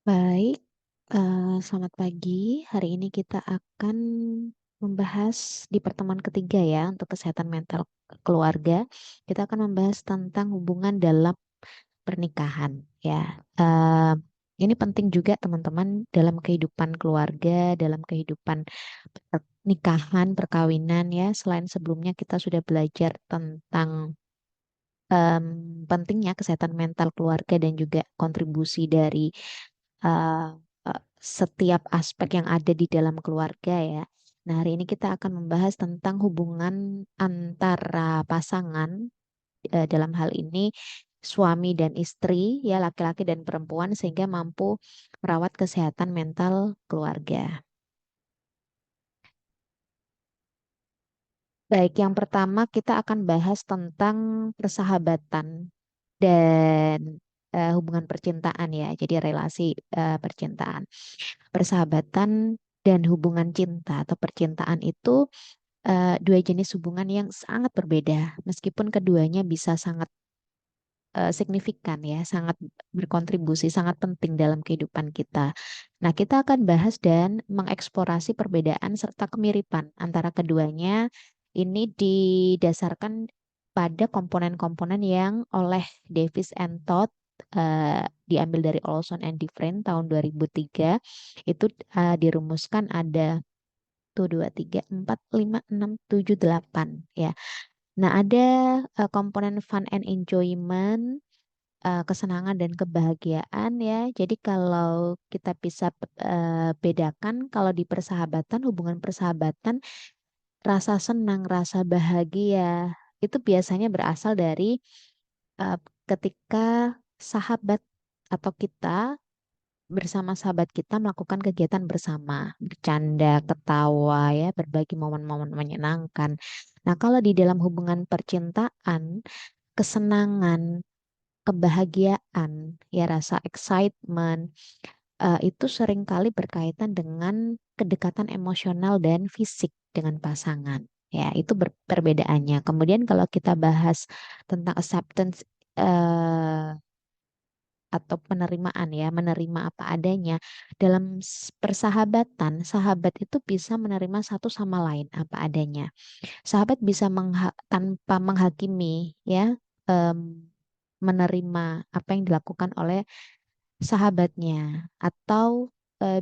Baik, selamat pagi. Hari ini kita akan membahas di pertemuan ketiga ya untuk kesehatan mental keluarga. Kita akan membahas tentang hubungan dalam pernikahan ya. Eh, ini penting juga teman-teman dalam kehidupan keluarga, dalam kehidupan pernikahan, perkawinan ya. Selain sebelumnya kita sudah belajar tentang em, pentingnya kesehatan mental keluarga dan juga kontribusi dari eh, eh, setiap aspek yang ada di dalam keluarga ya. Nah, hari ini kita akan membahas tentang hubungan antara pasangan dalam hal ini suami dan istri ya, laki-laki dan perempuan sehingga mampu merawat kesehatan mental keluarga. Baik, yang pertama kita akan bahas tentang persahabatan dan hubungan percintaan ya. Jadi relasi percintaan. Persahabatan dan hubungan cinta atau percintaan itu dua jenis hubungan yang sangat berbeda, meskipun keduanya bisa sangat signifikan ya, sangat berkontribusi, sangat penting dalam kehidupan kita. Nah, kita akan bahas dan mengeksplorasi perbedaan serta kemiripan antara keduanya. Ini didasarkan pada komponen-komponen yang oleh Davis and Todd diambil dari Olson and Different tahun 2003. Itu dirumuskan ada 1, 2, 3, 4, 5, 6, 7, 8 ya. Nah, ada komponen fun and enjoyment, kesenangan dan kebahagiaan ya. Jadi kalau kita bisa bedakan kalau di persahabatan, hubungan persahabatan, rasa senang, rasa bahagia itu biasanya berasal dari eh, ketika sahabat atau kita bersama sahabat kita melakukan kegiatan bersama, bercanda, ketawa ya, berbagi momen-momen menyenangkan. Nah, kalau di dalam hubungan percintaan, kesenangan, kebahagiaan, ya rasa excitement, itu seringkali berkaitan dengan kedekatan emosional dan fisik dengan pasangan. Ya, itu perbedaannya. Kemudian kalau kita bahas tentang acceptance eh, atau penerimaan ya, menerima apa adanya. Dalam persahabatan, sahabat itu bisa menerima satu sama lain apa adanya. Sahabat bisa tanpa menghakimi ya, em, menerima apa yang dilakukan oleh sahabatnya atau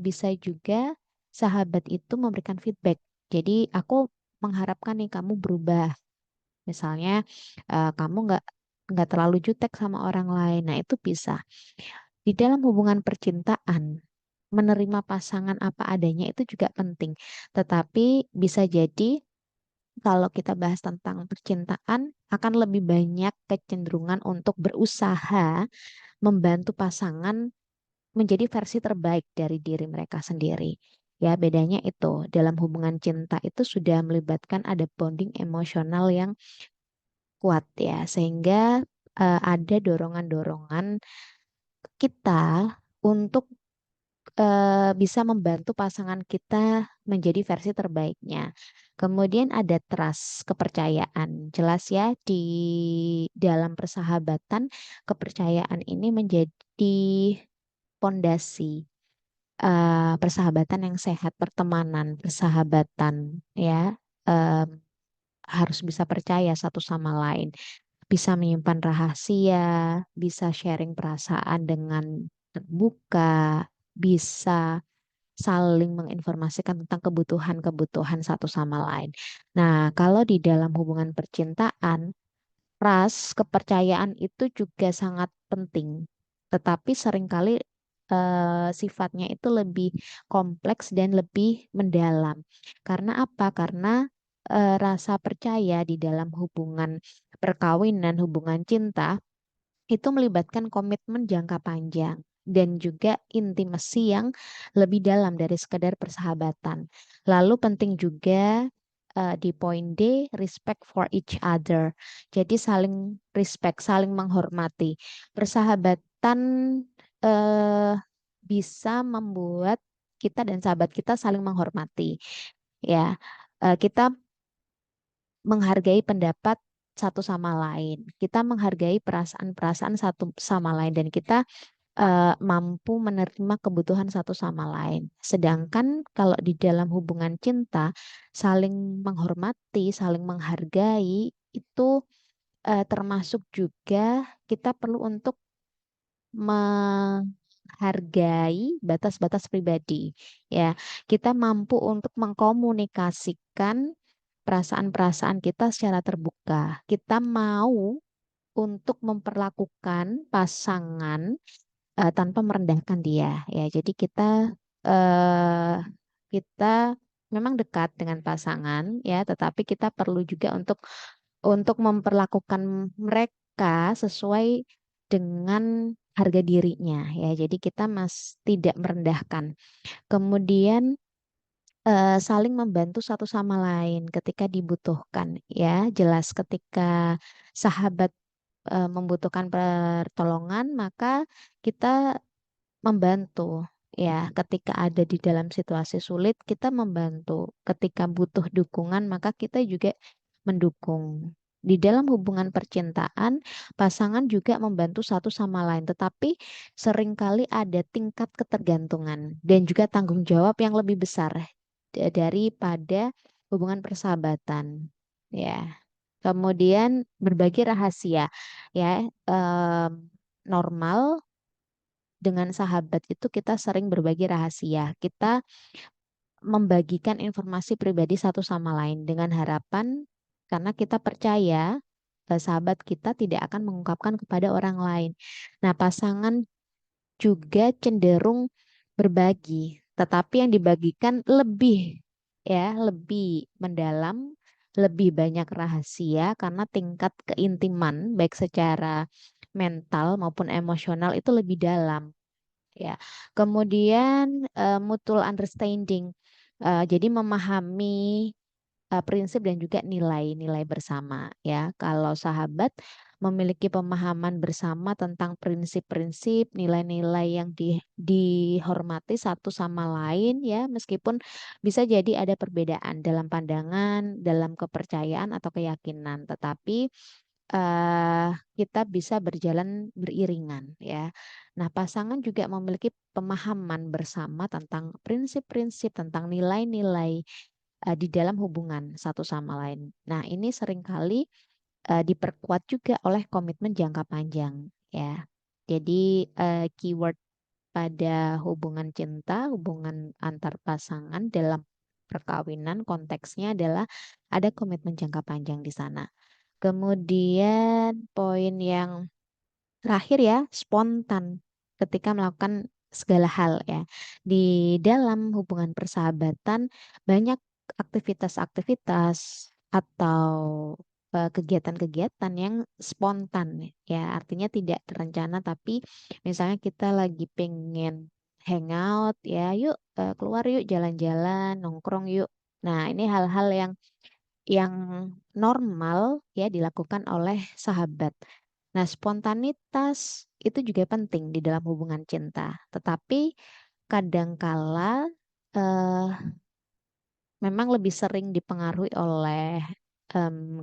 bisa juga sahabat itu memberikan feedback. Jadi aku mengharapkan nih kamu berubah. Misalnya kamu nggak terlalu jutek sama orang lain. Nah, itu bisa. Di dalam hubungan percintaan, menerima pasangan apa adanya itu juga penting. Tetapi bisa jadi kalau kita bahas tentang percintaan, akan lebih banyak kecenderungan untuk berusaha membantu pasangan menjadi versi terbaik dari diri mereka sendiri. Ya, bedanya itu dalam hubungan cinta itu sudah melibatkan ada bonding emosional yang kuat ya, sehingga ada dorongan-dorongan kita untuk bisa membantu pasangan kita menjadi versi terbaiknya. Kemudian ada trust, kepercayaan. Jelas ya, di dalam persahabatan, kepercayaan ini menjadi pondasi persahabatan yang sehat, pertemanan, persahabatan, ya. Em, harus bisa percaya satu sama lain, bisa menyimpan rahasia, bisa sharing perasaan dengan terbuka, bisa saling menginformasikan tentang kebutuhan-kebutuhan satu sama lain. Nah, kalau di dalam hubungan percintaan, kepercayaan itu juga sangat penting, tetapi seringkali sifatnya itu lebih kompleks dan lebih mendalam. Karena apa? Karena rasa percaya di dalam hubungan perkawinan, hubungan cinta itu melibatkan komitmen jangka panjang dan juga intimasi yang lebih dalam dari sekedar persahabatan. Lalu penting juga di poin D, respect for each other. Jadi saling respect, saling menghormati. Persahabatan eh, bisa membuat kita dan sahabat kita saling menghormati. Ya, kita menghargai pendapat satu sama lain. Kita menghargai perasaan-perasaan satu sama lain dan kita mampu menerima kebutuhan satu sama lain. Sedangkan kalau di dalam hubungan cinta, saling menghormati, saling menghargai itu termasuk juga kita perlu untuk menghargai batas-batas pribadi. Ya, kita mampu untuk mengkomunikasikan perasaan-perasaan kita secara terbuka. Kita mau untuk memperlakukan pasangan tanpa merendahkan dia. Ya, jadi eh, kita memang dekat dengan pasangan ya, tetapi kita perlu juga untuk memperlakukan mereka sesuai dengan harga dirinya ya. Jadi kita tidak merendahkan. Kemudian saling membantu satu sama lain ketika dibutuhkan ya. Jelas ketika sahabat membutuhkan pertolongan, maka kita membantu ya. Ketika ada di dalam situasi sulit, kita membantu. Ketika butuh dukungan, maka kita juga mendukung. Di dalam hubungan percintaan, pasangan juga membantu satu sama lain, tetapi seringkali ada tingkat ketergantungan dan juga tanggung jawab yang lebih besar daripada hubungan persahabatan. Ya. Kemudian berbagi rahasia, ya, normal dengan sahabat itu kita sering berbagi rahasia. Kita membagikan informasi pribadi satu sama lain dengan harapan karena kita percaya sahabat kita tidak akan mengungkapkan kepada orang lain. Nah, pasangan juga cenderung berbagi, tetapi yang dibagikan lebih mendalam, lebih banyak rahasia karena tingkat keintiman baik secara mental maupun emosional itu lebih dalam ya. Kemudian mutual understanding. Jadi memahami prinsip dan juga nilai-nilai bersama ya. Kalau sahabat memiliki pemahaman bersama tentang prinsip-prinsip, nilai-nilai yang dihormati satu sama lain ya, meskipun bisa jadi ada perbedaan dalam pandangan, dalam kepercayaan atau keyakinan, tetapi eh, kita bisa berjalan beriringan ya. Nah, pasangan juga memiliki pemahaman bersama tentang prinsip-prinsip, tentang nilai-nilai di dalam hubungan satu sama lain. Nah, ini seringkali diperkuat juga oleh komitmen jangka panjang ya. Jadi keyword pada hubungan cinta, hubungan antar pasangan dalam perkawinan konteksnya adalah ada komitmen jangka panjang di sana. Kemudian poin yang terakhir ya, spontan ketika melakukan segala hal ya. Di dalam hubungan persahabatan banyak aktivitas-aktivitas atau kegiatan-kegiatan yang spontan ya. Artinya tidak terencana tapi misalnya kita lagi pengen hangout ya, yuk keluar yuk jalan-jalan, nongkrong yuk. Nah, ini hal-hal yang normal ya dilakukan oleh sahabat. Nah, spontanitas itu juga penting di dalam hubungan cinta. Tetapi kadangkala eh, memang lebih sering dipengaruhi oleh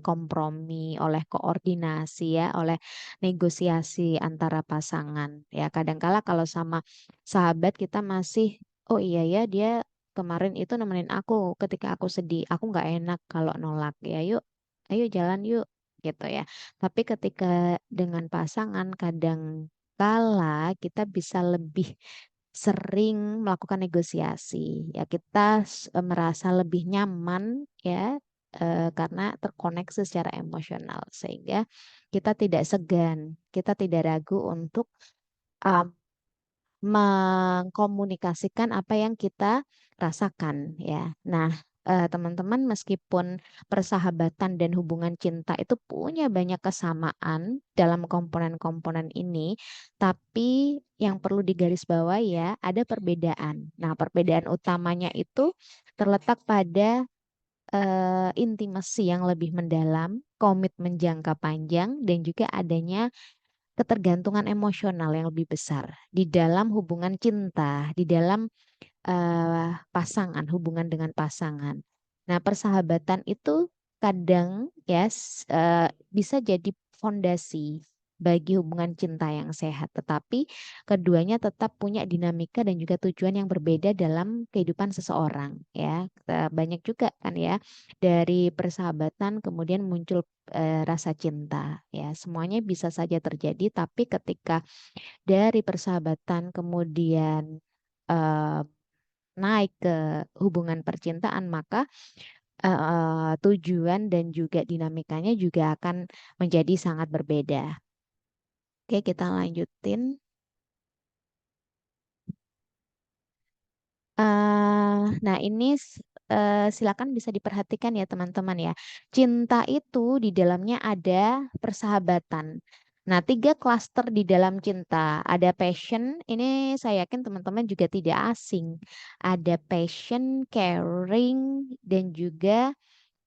kompromi, oleh koordinasi ya, oleh negosiasi antara pasangan. Ya, kadangkala kalau sama sahabat kita masih, oh iya ya dia kemarin itu nemenin aku ketika aku sedih, aku nggak enak kalau nolak ya, yuk, ayo jalan yuk, gitu ya. Tapi ketika dengan pasangan kadang kala kita bisa lebih sering melakukan negosiasi. Ya, kita merasa lebih nyaman ya karena terkoneksi secara emosional sehingga kita tidak segan, kita tidak ragu untuk um, mengkomunikasikan apa yang kita rasakan ya. Nah, teman-teman meskipun persahabatan dan hubungan cinta itu punya banyak kesamaan dalam komponen-komponen ini, tapi yang perlu digarisbawahi ya ada perbedaan. Nah, perbedaan utamanya itu terletak pada intimasi yang lebih mendalam, komitmen jangka panjang, dan juga adanya ketergantungan emosional yang lebih besar di dalam hubungan cinta, di dalam pasangan, hubungan dengan pasangan. Nah, persahabatan itu kadang ya bisa jadi fondasi, bagi hubungan cinta yang sehat. Tetapi keduanya tetap punya dinamika dan juga tujuan yang berbeda dalam kehidupan seseorang ya. Banyak juga kan ya dari persahabatan kemudian muncul rasa cinta ya. Semuanya bisa saja terjadi, tapi ketika dari persahabatan kemudian eh, naik ke hubungan percintaan, maka tujuan dan juga dinamikanya juga akan menjadi sangat berbeda. Oke, kita lanjutin. Nah, ini silakan bisa diperhatikan ya teman-teman ya. Cinta itu di dalamnya ada persahabatan. Nah, tiga klaster di dalam cinta. Ada passion, ini saya yakin teman-teman juga tidak asing. Ada passion, caring, dan juga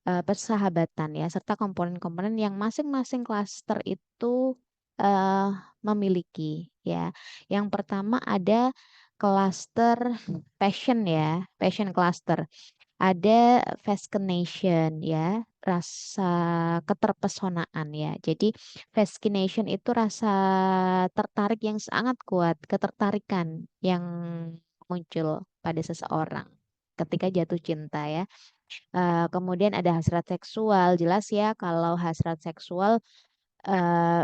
persahabatan ya, serta komponen-komponen yang masing-masing klaster itu eh, memiliki ya. Yang pertama ada klaster passion ya, passion cluster. Ada fascination ya, rasa keterpesonaan ya. Jadi fascination itu rasa tertarik yang sangat kuat, ketertarikan yang muncul pada seseorang ketika jatuh cinta ya. Kemudian ada hasrat seksual, jelas ya kalau hasrat seksual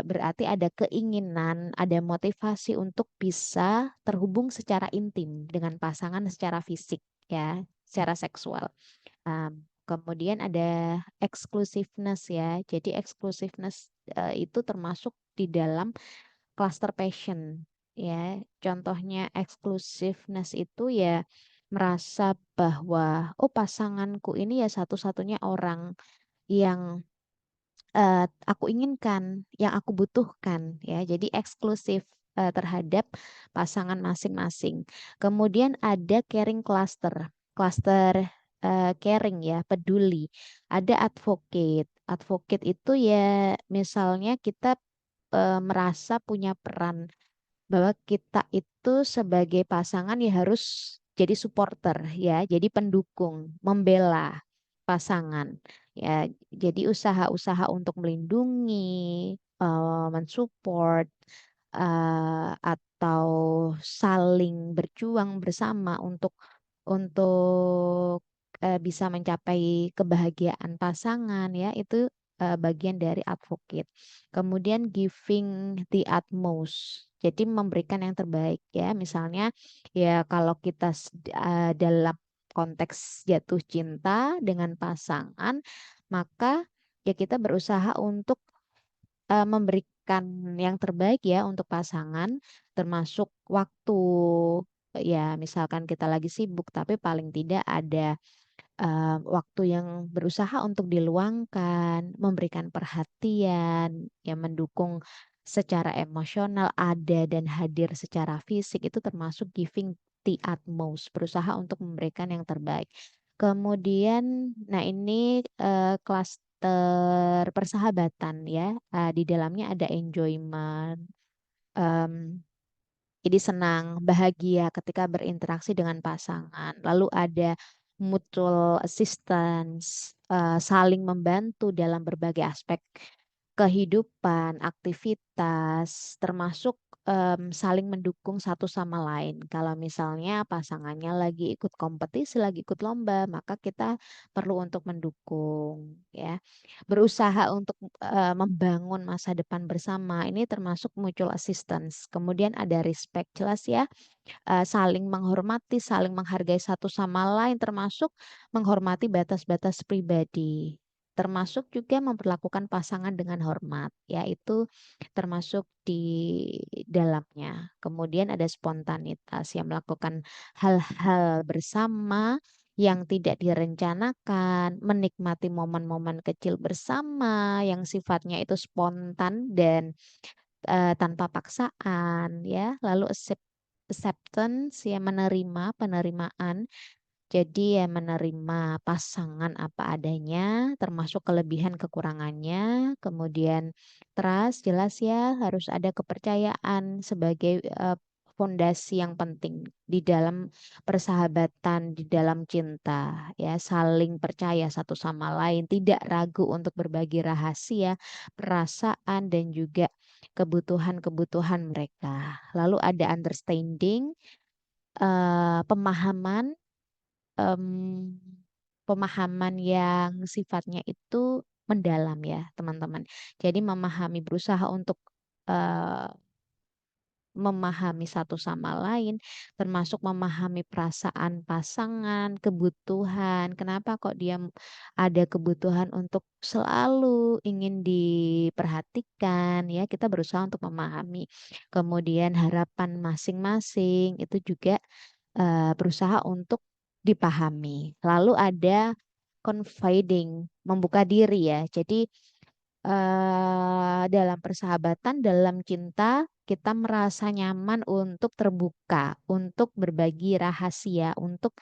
berarti ada keinginan, ada motivasi untuk bisa terhubung secara intim dengan pasangan secara fisik ya, secara seksual. Kemudian ada exclusiveness ya, jadi exclusiveness itu termasuk di dalam cluster passion ya. Contohnya exclusiveness itu ya merasa bahwa oh pasanganku ini ya satu-satunya orang yang aku inginkan, yang aku butuhkan ya. Jadi eksklusif terhadap pasangan masing-masing. Kemudian ada caring cluster, cluster caring ya, peduli. Ada advocate. Advocate itu ya misalnya kita merasa punya peran bahwa kita itu sebagai pasangan ya harus jadi supporter ya, jadi pendukung, membela pasangan ya. Jadi usaha-usaha untuk melindungi, mensupport atau saling berjuang bersama untuk bisa mencapai kebahagiaan pasangan ya, itu bagian dari advocate. Kemudian giving the utmost. Jadi memberikan yang terbaik ya. Misalnya ya kalau kita dalam konteks jatuh cinta dengan pasangan, maka ya kita berusaha untuk memberikan yang terbaik ya untuk pasangan, termasuk waktu. Ya, misalkan kita lagi sibuk, tapi paling tidak ada waktu yang berusaha untuk diluangkan, memberikan perhatian, yang mendukung secara emosional, ada dan hadir secara fisik, itu termasuk giving the utmost, berusaha untuk memberikan yang terbaik. Kemudian, nah ini klaster persahabatan ya. Di dalamnya ada enjoyment. em, jadi senang, bahagia ketika berinteraksi dengan pasangan. Lalu ada mutual assistance, saling membantu dalam berbagai aspek kehidupan, aktivitas, termasuk saling mendukung satu sama lain. Kalau misalnya pasangannya lagi ikut kompetisi, lagi ikut lomba, maka kita perlu untuk mendukung, ya. Berusaha untuk membangun masa depan bersama. Ini termasuk mutual assistance. Kemudian ada respect, jelas ya, saling menghormati, saling menghargai satu sama lain, termasuk menghormati batas-batas pribadi, termasuk juga memperlakukan pasangan dengan hormat, yaitu termasuk di dalamnya. Kemudian ada spontanitas yang melakukan hal-hal bersama yang tidak direncanakan, menikmati momen-momen kecil bersama yang sifatnya itu spontan dan tanpa paksaan ya. Lalu acceptance ya, menerima, penerimaan. Jadi ya menerima pasangan apa adanya, termasuk kelebihan kekurangannya. Kemudian trust, jelas ya, harus ada kepercayaan sebagai fondasi yang penting di dalam persahabatan, di dalam cinta ya, saling percaya satu sama lain, tidak ragu untuk berbagi rahasia, perasaan dan juga kebutuhan-kebutuhan mereka. Lalu ada understanding, pemahaman, em, pemahaman yang sifatnya itu mendalam ya, teman-teman. Jadi berusaha untuk eh, memahami satu sama lain, termasuk memahami perasaan pasangan, kebutuhan. Kenapa kok dia ada kebutuhan untuk selalu ingin diperhatikan ya, kita berusaha untuk memahami. Kemudian harapan masing-masing itu juga berusaha untuk dipahami. Lalu ada confiding, membuka diri ya. Jadi dalam persahabatan, dalam cinta, kita merasa nyaman untuk terbuka, untuk berbagi rahasia, untuk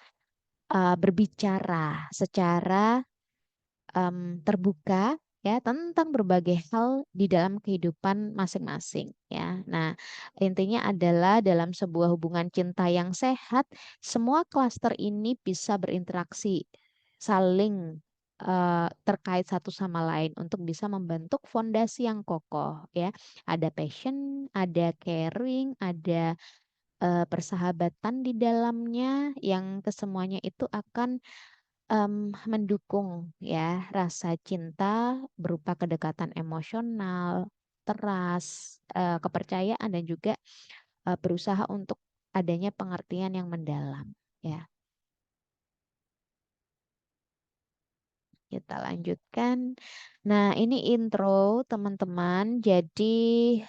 berbicara secara terbuka ya tentang berbagai hal di dalam kehidupan masing-masing ya. Nah, intinya adalah dalam sebuah hubungan cinta yang sehat, semua klaster ini bisa berinteraksi, saling terkait satu sama lain untuk bisa membentuk fondasi yang kokoh ya. Ada passion, ada caring, ada persahabatan di dalamnya yang kesemuanya itu akan mendukung ya rasa cinta berupa kedekatan emosional, trust, kepercayaan dan juga berusaha untuk adanya pengertian yang mendalam ya. Kita lanjutkan. Nah, ini intro teman-teman. Jadi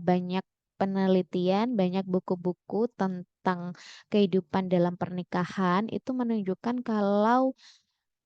banyak penelitian, banyak buku-buku tentang kehidupan dalam pernikahan itu menunjukkan kalau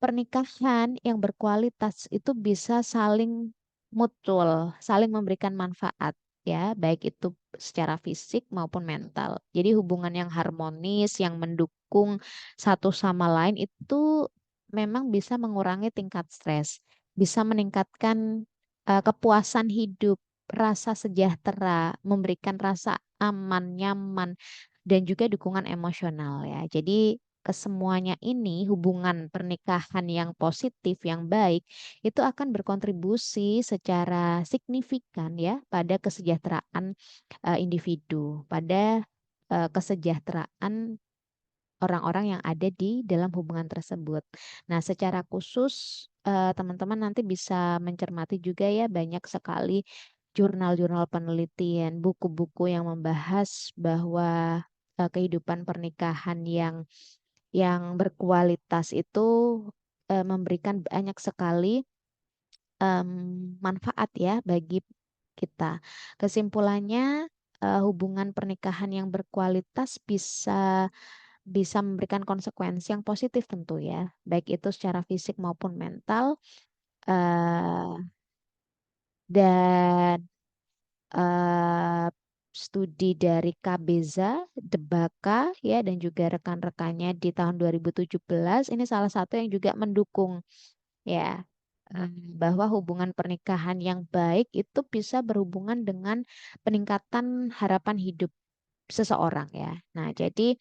pernikahan yang berkualitas itu bisa saling mutual, saling memberikan manfaat ya, baik itu secara fisik maupun mental. Jadi hubungan yang harmonis, yang mendukung satu sama lain itu memang bisa mengurangi tingkat stres, bisa meningkatkan kepuasan hidup, rasa sejahtera, memberikan rasa aman, nyaman, dan juga dukungan emosional ya. Jadi kesemuanya ini hubungan pernikahan yang positif, yang baik, itu akan berkontribusi secara signifikan ya pada kesejahteraan individu, pada kesejahteraan orang-orang yang ada di dalam hubungan tersebut. Nah, secara khusus teman-teman nanti bisa mencermati juga ya banyak sekali jurnal-jurnal penelitian, buku-buku yang membahas bahwa kehidupan pernikahan yang berkualitas itu memberikan banyak sekali manfaat ya bagi kita. Kesimpulannya, hubungan pernikahan yang berkualitas bisa bisa memberikan konsekuensi yang positif tentu ya, baik itu secara fisik maupun mental. eh, dan eh, studi dari Kabeza, Debaka ya dan juga rekan-rekannya di tahun 2017 ini salah satu yang juga mendukung ya bahwa hubungan pernikahan yang baik itu bisa berhubungan dengan peningkatan harapan hidup seseorang ya. Nah, jadi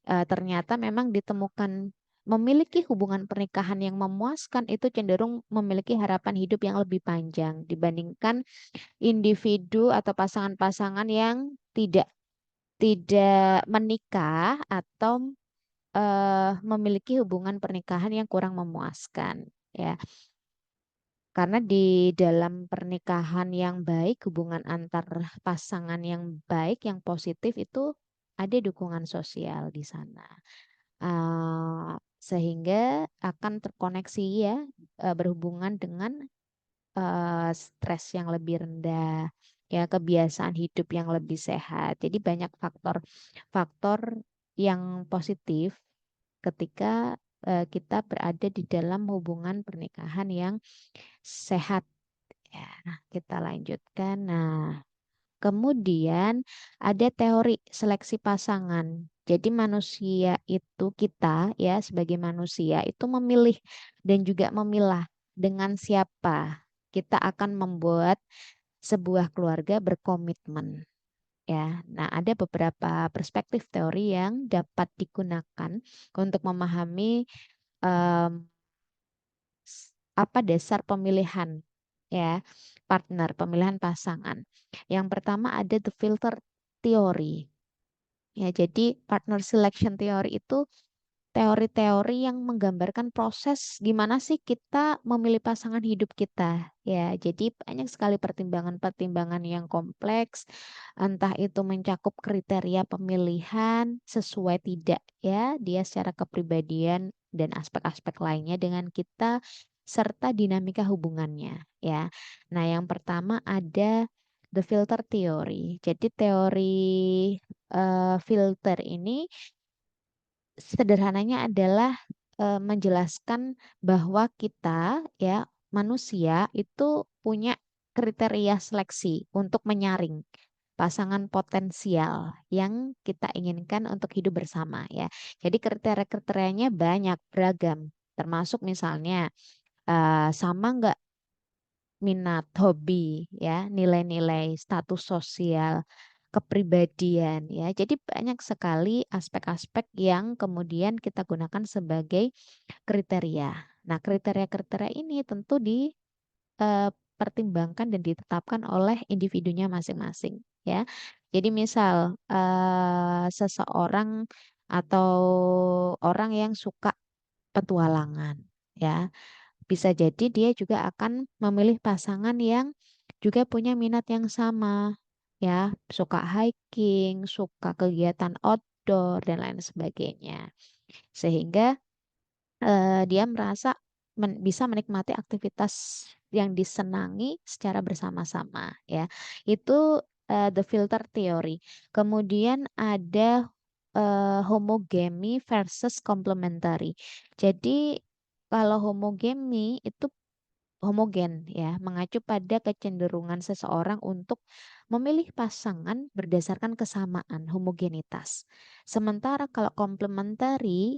ternyata memang ditemukan memiliki hubungan pernikahan yang memuaskan itu cenderung memiliki harapan hidup yang lebih panjang dibandingkan individu atau pasangan-pasangan yang tidak tidak menikah atau memiliki hubungan pernikahan yang kurang memuaskan ya. Karena di dalam pernikahan yang baik, hubungan antar pasangan yang baik, yang positif itu ada dukungan sosial di sana. Sehingga akan terkoneksi ya, berhubungan dengan stres yang lebih rendah, ya kebiasaan hidup yang lebih sehat. Jadi banyak faktor-faktor yang positif ketika kita berada di dalam hubungan pernikahan yang sehat. Ya, nah, kita lanjutkan. Nah, kemudian ada teori seleksi pasangan. Jadi manusia itu kita ya sebagai manusia itu memilih dan juga memilah dengan siapa kita akan membuat sebuah keluarga berkomitmen ya. Nah, ada beberapa perspektif teori yang dapat digunakan untuk memahami em, apa dasar pemilihan ya. partner, pemilihan pasangan. Yang pertama ada the filter theory. Ya, jadi partner selection theory itu teori-teori yang menggambarkan proses gimana sih kita memilih pasangan hidup kita. Ya, jadi banyak sekali pertimbangan-pertimbangan yang kompleks, entah itu mencakup kriteria pemilihan sesuai tidak ya, dia secara kepribadian dan aspek-aspek lainnya dengan kita serta dinamika hubungannya ya. Nah, yang pertama ada the filter theory. Jadi teori filter ini sederhananya adalah menjelaskan bahwa kita ya manusia itu punya kriteria seleksi untuk menyaring pasangan potensial yang kita inginkan untuk hidup bersama ya. Jadi kriteria-kriterianya banyak beragam, termasuk misalnya sama nggak minat, hobi, ya, nilai-nilai, status sosial, kepribadian, ya. Jadi banyak sekali aspek-aspek yang kemudian kita gunakan sebagai kriteria. Nah, kriteria-kriteria ini tentu dipertimbangkan dan ditetapkan oleh individunya masing-masing, ya. Jadi misal seseorang atau orang yang suka petualangan, ya. Bisa jadi dia juga akan memilih pasangan yang juga punya minat yang sama, ya, suka hiking, suka kegiatan outdoor dan lain sebagainya. Sehingga dia merasa bisa menikmati aktivitas yang disenangi secara bersama-sama, ya. Itu the filter theory. Kemudian ada homogamy versus complementary. Jadi kalau homogamy itu homogen ya, mengacu pada kecenderungan seseorang untuk memilih pasangan berdasarkan kesamaan, homogenitas. Sementara kalau komplementari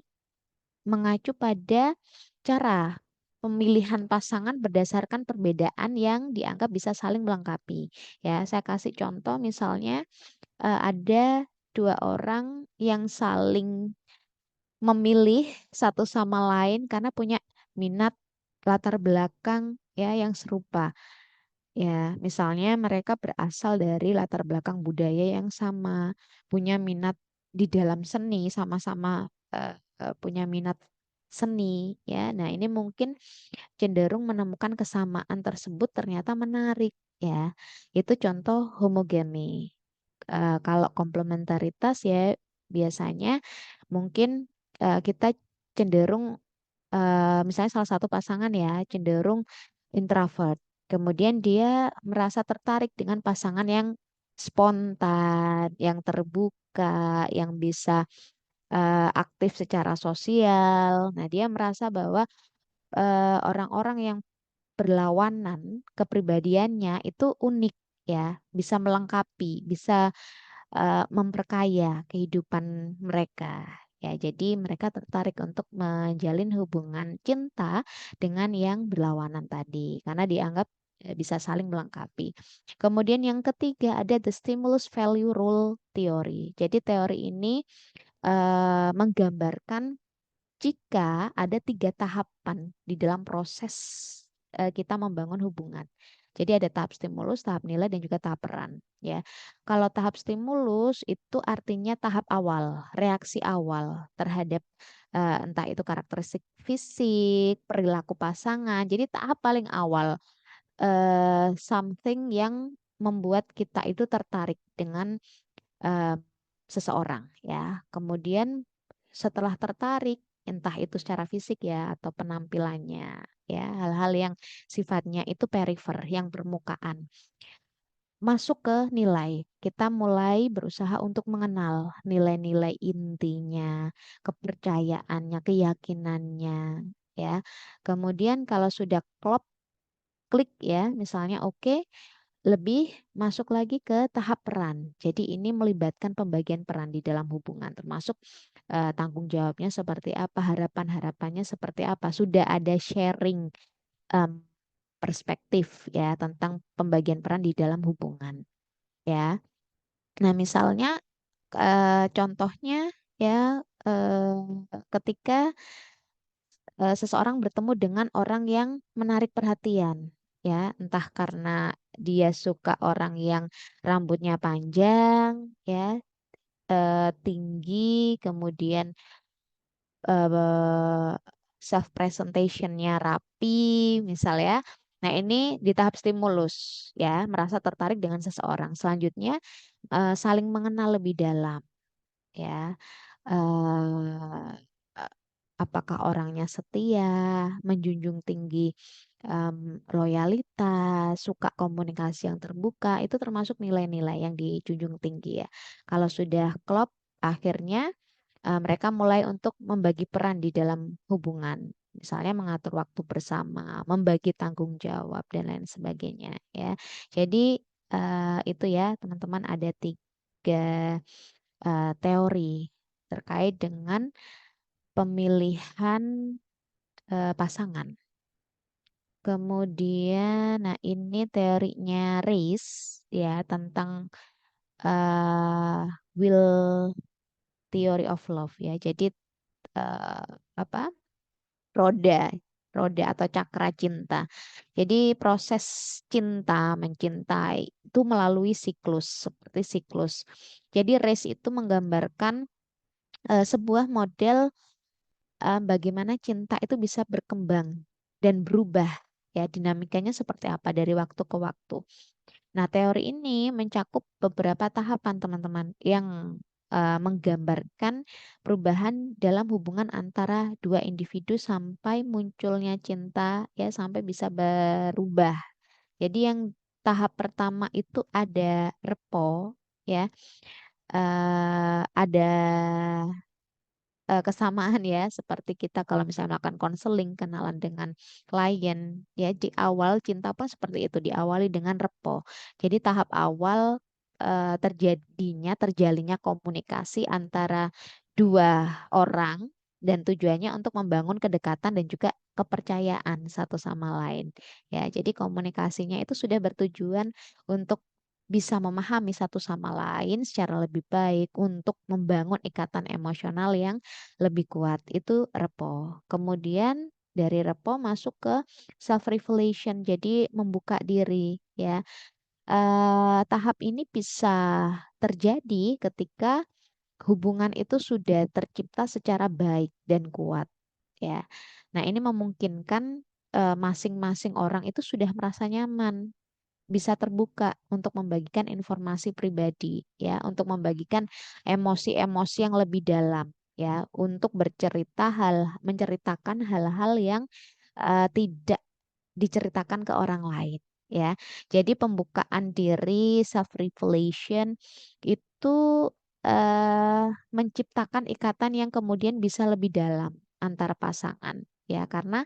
mengacu pada cara pemilihan pasangan berdasarkan perbedaan yang dianggap bisa saling melengkapi. Ya, saya kasih contoh misalnya ada dua orang yang saling memilih satu sama lain karena punya minat latar belakang ya yang serupa. Ya, misalnya mereka berasal dari latar belakang budaya yang sama, punya minat di dalam seni, sama-sama punya minat seni ya. Nah, ini mungkin cenderung menemukan kesamaan tersebut ternyata menarik ya. Itu contoh homogami. Kalau komplementaritas ya biasanya mungkin kita cenderung misalnya salah satu pasangan ya cenderung introvert. Kemudian dia merasa tertarik dengan pasangan yang spontan, yang terbuka, yang bisa aktif secara sosial. Nah, dia merasa bahwa orang-orang yang berlawanan kepribadiannya itu unik ya, bisa melengkapi, bisa memperkaya kehidupan mereka. Ya, jadi mereka tertarik untuk menjalin hubungan cinta dengan yang berlawanan tadi karena dianggap bisa saling melengkapi. Kemudian yang ketiga ada the stimulus value rule theory. Jadi teori ini menggambarkan jika ada tiga tahapan di dalam proses kita membangun hubungan. Jadi ada tahap stimulus, tahap nilai, dan juga tahap peran. Ya, kalau tahap stimulus itu artinya tahap awal, reaksi awal terhadap entah itu karakteristik fisik, perilaku pasangan. Jadi tahap paling awal, something yang membuat kita itu tertarik dengan eh, seseorang ya. Kemudian setelah tertarik, entah itu secara fisik ya atau penampilannya ya, hal-hal yang sifatnya itu perifer, yang permukaan. Masuk ke nilai. Kita mulai berusaha untuk mengenal nilai-nilai intinya, kepercayaannya, keyakinannya ya. Kemudian kalau sudah klop, klik ya, misalnya oke, lebih masuk lagi ke tahap peran. Jadi ini melibatkan pembagian peran di dalam hubungan, termasuk tanggung jawabnya seperti apa, harapan-harapannya seperti apa. Sudah ada sharing em, perspektif ya tentang pembagian peran di dalam hubungan ya. Nah, misalnya contohnya ya ketika seseorang bertemu dengan orang yang menarik perhatian. ya, entah karena dia suka orang yang rambutnya panjang, ya, tinggi, kemudian self presentationnya rapi, misalnya. Nah, ini di tahap stimulus, ya, merasa tertarik dengan seseorang. Selanjutnya, saling mengenal lebih dalam, ya. eh eh, apakah orangnya setia, menjunjung tinggi loyalitas, suka komunikasi yang terbuka, itu termasuk nilai-nilai yang dijunjung tinggi, ya. Kalau sudah klop, akhirnya mereka mulai untuk membagi peran di dalam hubungan. Misalnya mengatur waktu bersama, membagi tanggung jawab, dan lain sebagainya, ya. Jadi itu ya teman-teman, ada tiga teori terkait dengan pemilihan pasangan. Kemudian, nah ini teorinya Reis, ya, tentang uh, will theory of love, ya. Jadi eh, apa? Roda, roda atau cakra cinta. Jadi proses cinta, mencintai itu melalui siklus, seperti siklus. Jadi Reis itu menggambarkan sebuah model bagaimana cinta itu bisa berkembang dan berubah, ya, dinamikanya seperti apa dari waktu ke waktu. Nah, teori ini mencakup beberapa tahapan teman-teman yang menggambarkan perubahan dalam hubungan antara dua individu sampai munculnya cinta, ya, sampai bisa berubah. Jadi yang tahap pertama itu ada repo, ya, ada kesamaan, ya, seperti kita kalau misalnya melakukan konseling, kenalan dengan klien, ya, di awal cinta pun seperti itu, diawali dengan repo. Jadi tahap awal terjalinnya komunikasi antara dua orang, dan tujuannya untuk membangun kedekatan dan juga kepercayaan satu sama lain, ya. Jadi komunikasinya itu sudah bertujuan untuk bisa memahami satu sama lain secara lebih baik untuk membangun ikatan emosional yang lebih kuat. Itu repo. Kemudian dari repo masuk ke self revelation, jadi membuka diri, ya. Tahap ini bisa terjadi ketika hubungan itu sudah tercipta secara baik dan kuat, ya. Nah, ini memungkinkan masing-masing orang itu sudah merasa nyaman, bisa terbuka untuk membagikan informasi pribadi, ya, untuk membagikan emosi-emosi yang lebih dalam, ya, untuk menceritakan hal-hal yang tidak diceritakan ke orang lain, ya. Jadi pembukaan diri, self revelation itu menciptakan ikatan yang kemudian bisa lebih dalam antara pasangan, ya, karena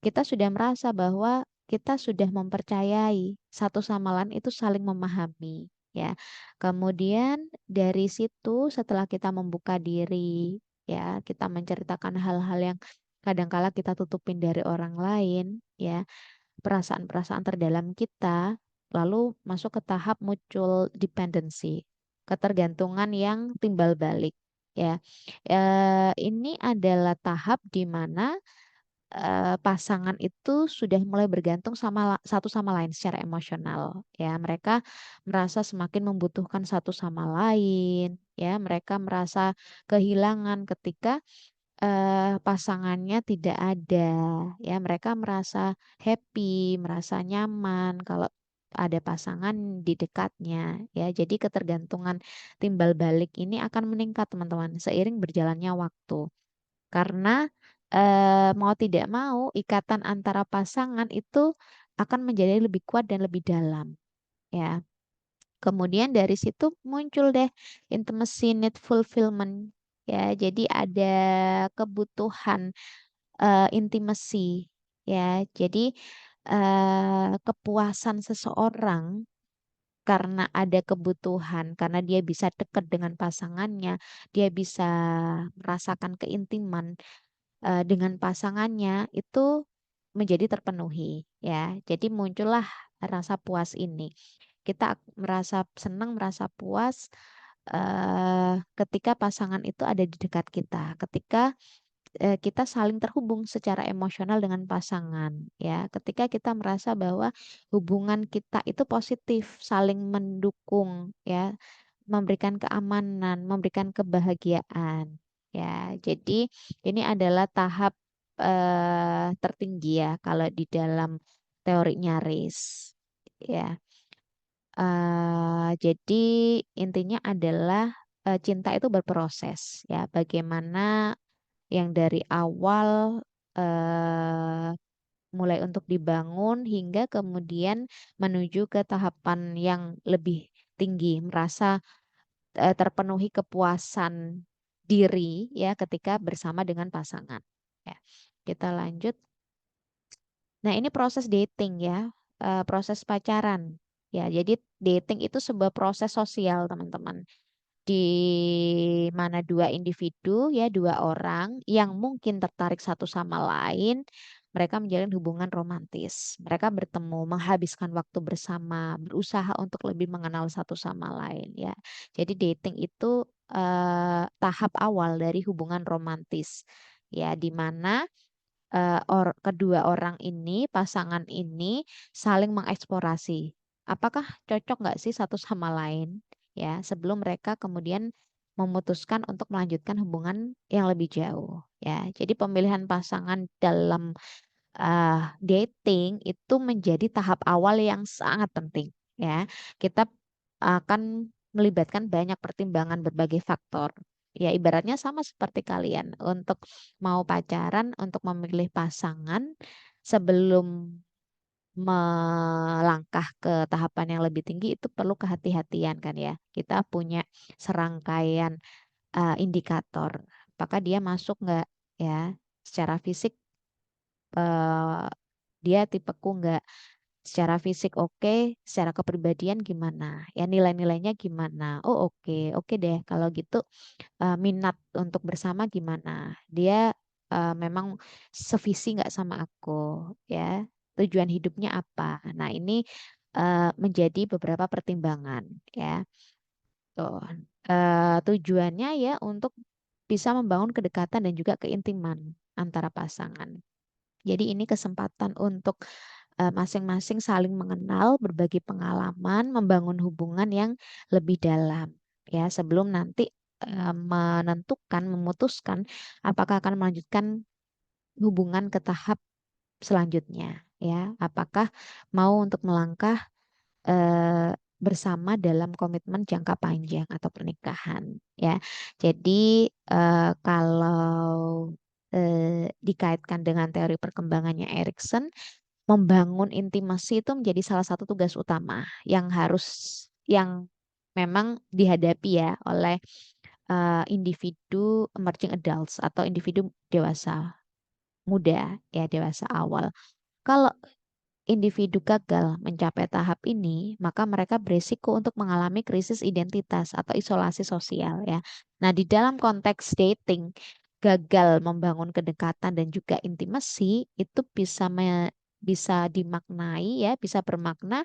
kita sudah merasa bahwa kita sudah mempercayai satu sama lain, itu saling memahami, ya. Kemudian dari situ, setelah kita membuka diri, ya, kita menceritakan hal-hal yang kadangkala kita tutupin dari orang lain, ya, perasaan-perasaan terdalam kita, lalu masuk ke tahap mutual dependency, ketergantungan yang timbal balik, ya. Ini adalah tahap di mana pasangan itu sudah mulai bergantung satu sama lain secara emosional, ya. Mereka merasa semakin membutuhkan satu sama lain, ya. Mereka merasa kehilangan ketika pasangannya tidak ada, ya. Mereka merasa happy, merasa nyaman kalau ada pasangan di dekatnya, ya. Jadi ketergantungan timbal balik ini akan meningkat teman-teman seiring berjalannya waktu, karena mau tidak mau ikatan antara pasangan itu akan menjadi lebih kuat dan lebih dalam, ya. Kemudian dari situ muncul deh intimacy need fulfillment, ya. Jadi ada kebutuhan intimacy, ya. Jadi kepuasan seseorang karena ada kebutuhan, karena dia bisa dekat dengan pasangannya, dia bisa merasakan keintiman dengan pasangannya, itu menjadi terpenuhi, ya. Jadi muncullah rasa puas ini. Kita merasa senang, merasa puas ketika pasangan itu ada di dekat kita, ketika kita saling terhubung secara emosional dengan pasangan ya. Ketika kita merasa bahwa hubungan kita itu positif, saling mendukung ya, memberikan keamanan, memberikan kebahagiaan ya. Jadi ini adalah tahap tertinggi ya kalau di dalam teorinya RACE ya. Jadi intinya adalah cinta itu berproses ya. Bagaimana yang dari awal eh, mulai untuk dibangun hingga kemudian menuju ke tahapan yang lebih tinggi, merasa terpenuhi kepuasan diri ya ketika bersama dengan pasangan. Ya, kita lanjut. Nah, ini proses dating ya, proses pacaran. Ya, jadi dating itu sebuah proses sosial, teman-teman, di mana dua individu ya dua orang yang mungkin tertarik satu sama lain, mereka menjalin hubungan romantis. Mereka bertemu, menghabiskan waktu bersama, berusaha untuk lebih mengenal satu sama lain ya. Jadi dating itu tahap awal dari hubungan romantis ya, di mana kedua orang ini, pasangan ini saling mengeksplorasi. Apakah cocok nggak sih satu sama lain? Ya, sebelum mereka kemudian memutuskan untuk melanjutkan hubungan yang lebih jauh. Ya, jadi pemilihan pasangan dalam dating itu menjadi tahap awal yang sangat penting. Ya, kita akan melibatkan banyak pertimbangan berbagai faktor. Ya, ibaratnya sama seperti kalian untuk mau pacaran, untuk memilih pasangan sebelum melangkah ke tahapan yang lebih tinggi itu perlu kehati-hatian kan ya. Kita punya serangkaian indikator. Apakah dia masuk nggak ya secara fisik, eh, dia tipeku nggak, secara fisik oke, secara kepribadian gimana ya, nilai-nilainya gimana. Oh oke, oke deh kalau gitu. Minat untuk bersama gimana, dia memang sevisi nggak sama aku ya, tujuan hidupnya apa. Nah ini menjadi beberapa pertimbangan ya. Tuh. Tujuannya ya untuk bisa membangun kedekatan dan juga keintiman antara pasangan. Jadi ini kesempatan untuk masing-masing saling mengenal, berbagi pengalaman, membangun hubungan yang lebih dalam ya sebelum nanti menentukan, memutuskan apakah akan melanjutkan hubungan ke tahap selanjutnya ya. Apakah mau untuk melangkah eh, bersama dalam komitmen jangka panjang atau pernikahan ya. Jadi kalau dikaitkan dengan teori perkembangannya Erikson, membangun intimasi itu menjadi salah satu tugas utama yang memang dihadapi ya oleh individu emerging adults atau individu dewasa muda ya, dewasa awal. Kalau individu gagal mencapai tahap ini, maka mereka berisiko untuk mengalami krisis identitas atau isolasi sosial ya. Nah, di dalam konteks dating, gagal membangun kedekatan dan juga intimasi itu bisa dimaknai ya, bisa bermakna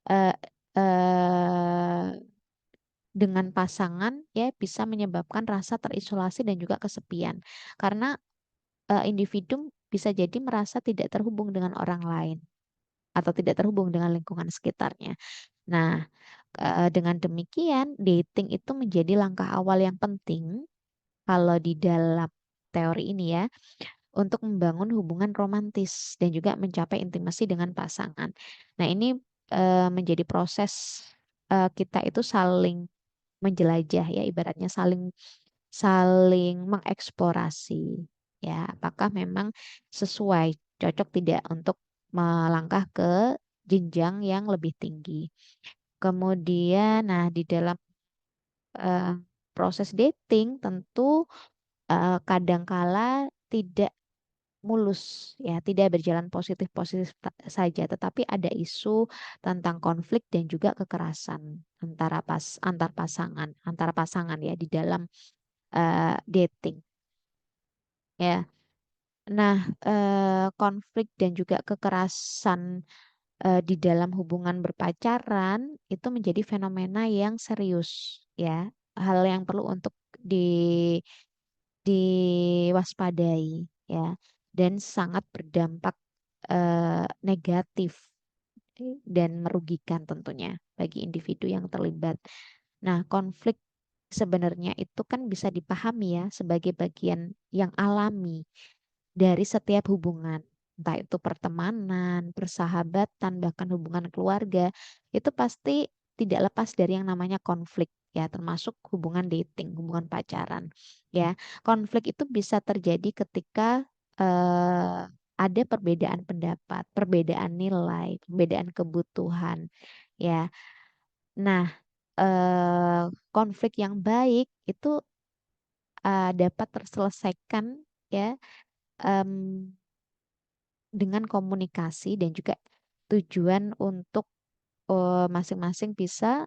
eh, eh, dengan pasangan ya bisa menyebabkan rasa terisolasi dan juga kesepian. Karena individu bisa jadi merasa tidak terhubung dengan orang lain atau tidak terhubung dengan lingkungan sekitarnya. Nah, dengan demikian, dating itu menjadi langkah awal yang penting kalau di dalam teori ini ya, untuk membangun hubungan romantis dan juga mencapai intimasi dengan pasangan. Nah, ini menjadi proses kita itu saling menjelajah ya, ibaratnya saling saling mengeksplorasi ya, apakah memang sesuai, cocok tidak untuk melangkah ke jenjang yang lebih tinggi. Kemudian, nah di dalam eh, proses dating tentu kadangkala tidak mulus ya, tidak berjalan positif-positif saja, tetapi ada isu tentang konflik dan juga kekerasan antar pasangan ya di dalam dating ya. Nah, konflik dan juga kekerasan di dalam hubungan berpacaran itu menjadi fenomena yang serius ya, hal yang perlu untuk diwaspadai ya, dan sangat berdampak negatif dan merugikan tentunya bagi individu yang terlibat. Nah, konflik sebenarnya itu kan bisa dipahami ya sebagai bagian yang alami dari setiap hubungan, entah itu pertemanan, persahabatan, bahkan hubungan keluarga, itu pasti tidak lepas dari yang namanya konflik ya, termasuk hubungan dating, hubungan pacaran ya. Konflik itu bisa terjadi ketika eh, ada perbedaan pendapat, perbedaan nilai, perbedaan kebutuhan ya. Nah, konflik yang baik itu dapat terselesaikan ya, em, dengan komunikasi dan juga tujuan untuk masing-masing bisa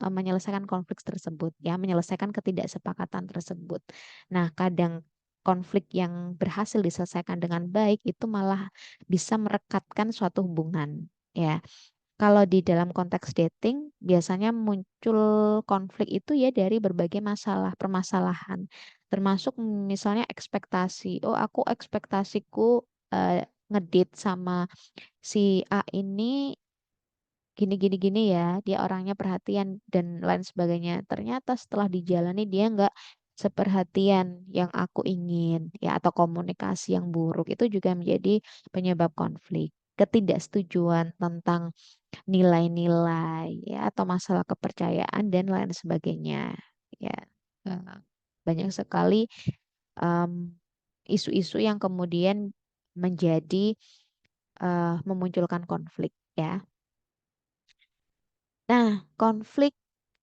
menyelesaikan konflik tersebut ya, menyelesaikan ketidaksepakatan tersebut. Nah, kadang konflik yang berhasil diselesaikan dengan baik itu malah bisa merekatkan suatu hubungan ya. Kalau di dalam konteks dating, biasanya muncul konflik itu ya dari berbagai masalah, permasalahan. Termasuk misalnya ekspektasi. Oh, aku ekspektasiku ngedate sama si A ini gini gini gini ya, dia orangnya perhatian dan lain sebagainya. Ternyata setelah dijalani dia nggak seperhatian yang aku ingin ya, atau komunikasi yang buruk itu juga menjadi penyebab konflik. Ketidaksetujuan tentang nilai-nilai ya, atau masalah kepercayaan dan lain sebagainya ya. Eh, Banyak sekali em, isu-isu yang kemudian menjadi memunculkan konflik ya. Nah, konflik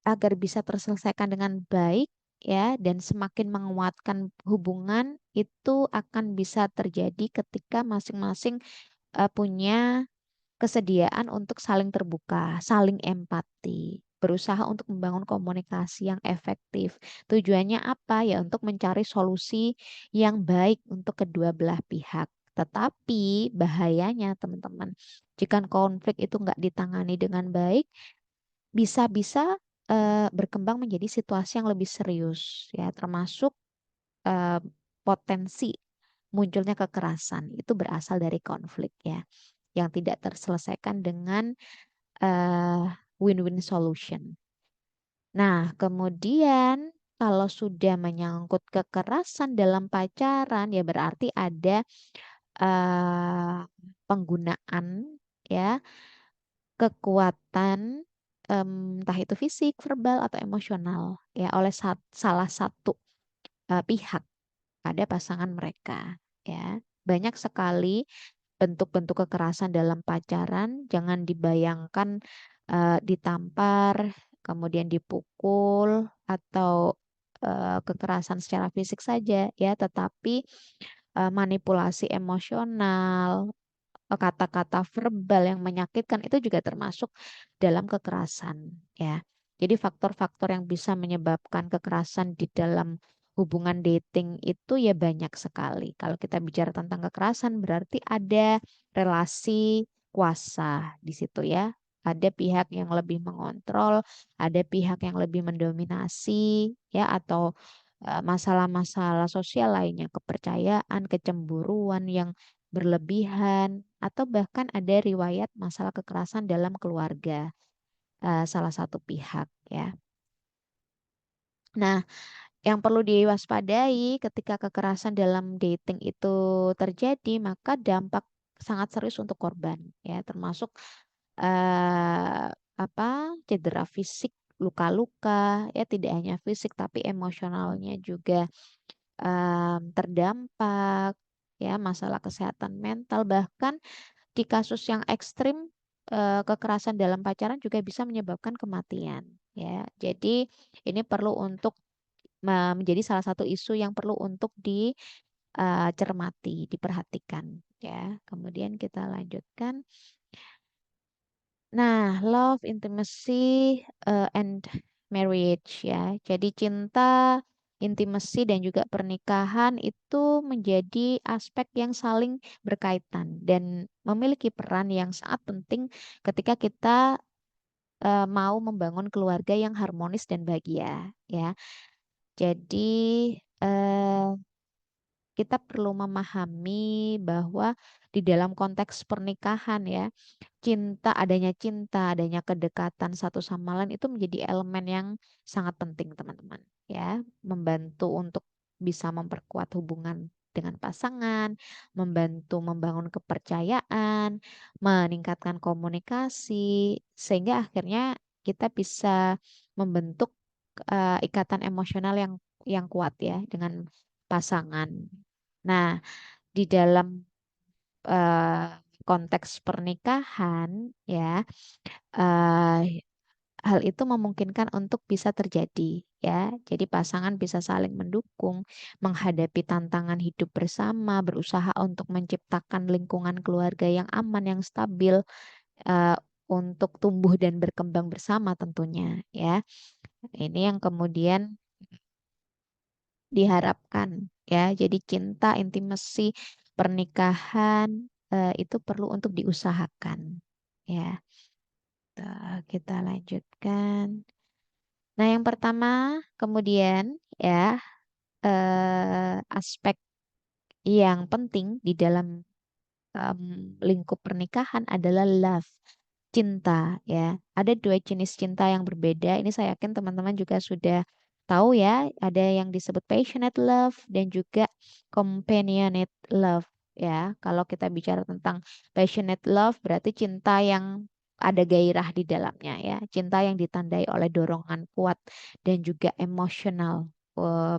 agar bisa terselesaikan dengan baik ya dan semakin menguatkan hubungan itu akan bisa terjadi ketika masing-masing punya kesediaan untuk saling terbuka, saling empati, berusaha untuk membangun komunikasi yang efektif. Tujuannya apa? Ya untuk mencari solusi yang baik untuk kedua belah pihak. Tetapi bahayanya teman-teman, jika konflik itu nggak ditangani dengan baik, bisa-bisa berkembang menjadi situasi yang lebih serius, ya, termasuk eh, potensi munculnya kekerasan. Itu berasal dari konflik ya, yang tidak terselesaikan dengan eh, win-win solution. Nah, kemudian kalau sudah menyangkut kekerasan dalam pacaran, ya berarti ada eh, penggunaan ya kekuatan, entah itu fisik, verbal atau emosional ya oleh salah satu pihak pada pasangan mereka ya. Banyak sekali bentuk-bentuk kekerasan dalam pacaran, jangan dibayangkan ditampar, kemudian dipukul atau kekerasan secara fisik saja ya, tetapi manipulasi emosional, kata-kata verbal yang menyakitkan itu juga termasuk dalam kekerasan ya. Jadi faktor-faktor yang bisa menyebabkan kekerasan di dalam hubungan dating itu ya banyak sekali. Kalau kita bicara tentang kekerasan berarti ada relasi kuasa di situ ya. Ada pihak yang lebih mengontrol, ada pihak yang lebih mendominasi ya, atau masalah-masalah sosial lainnya, kepercayaan, kecemburuan yang berlebihan, atau bahkan ada riwayat masalah kekerasan dalam keluarga salah satu pihak ya. Nah, yang perlu diwaspadai ketika kekerasan dalam dating itu terjadi, maka dampak sangat serius untuk korban ya, termasuk eh, apa cedera fisik, luka-luka ya, tidak hanya fisik tapi emosionalnya juga terdampak ya, masalah kesehatan mental, bahkan di kasus yang ekstrim kekerasan dalam pacaran juga bisa menyebabkan kematian ya. Jadi ini perlu untuk menjadi salah satu isu yang perlu untuk dicermati, diperhatikan ya. Kemudian kita lanjutkan. Nah, love, intimacy, and marriage ya. Jadi cinta, intimacy dan juga pernikahan itu menjadi aspek yang saling berkaitan dan memiliki peran yang sangat penting ketika kita mau membangun keluarga yang harmonis dan bahagia ya. Jadi kita perlu memahami bahwa di dalam konteks pernikahan ya, adanya kedekatan satu sama lain itu menjadi elemen yang sangat penting, teman-teman. Ya, membantu untuk bisa memperkuat hubungan dengan pasangan, membantu membangun kepercayaan, meningkatkan komunikasi, sehingga akhirnya kita bisa membentuk ikatan emosional yang kuat ya dengan pasangan. Nah, di dalam eh, konteks pernikahan ya, eh, hal itu memungkinkan untuk bisa terjadi ya. Jadi pasangan bisa saling mendukung, menghadapi tantangan hidup bersama, berusaha untuk menciptakan lingkungan keluarga yang aman, yang stabil, eh, untuk tumbuh dan berkembang bersama tentunya ya. Ini yang kemudian diharapkan ya. Jadi cinta, intimasi, pernikahan itu perlu untuk diusahakan ya. Kita lanjutkan. Nah, yang pertama kemudian ya, aspek yang penting di dalam em, lingkup pernikahan adalah love, cinta ya. Ada dua jenis cinta yang berbeda. Ini saya yakin teman-teman juga sudah tahu ya. Ada yang disebut passionate love dan juga companionate love ya. Kalau kita bicara tentang passionate love berarti cinta yang ada gairah di dalamnya ya. Cinta yang ditandai oleh dorongan kuat dan juga emosional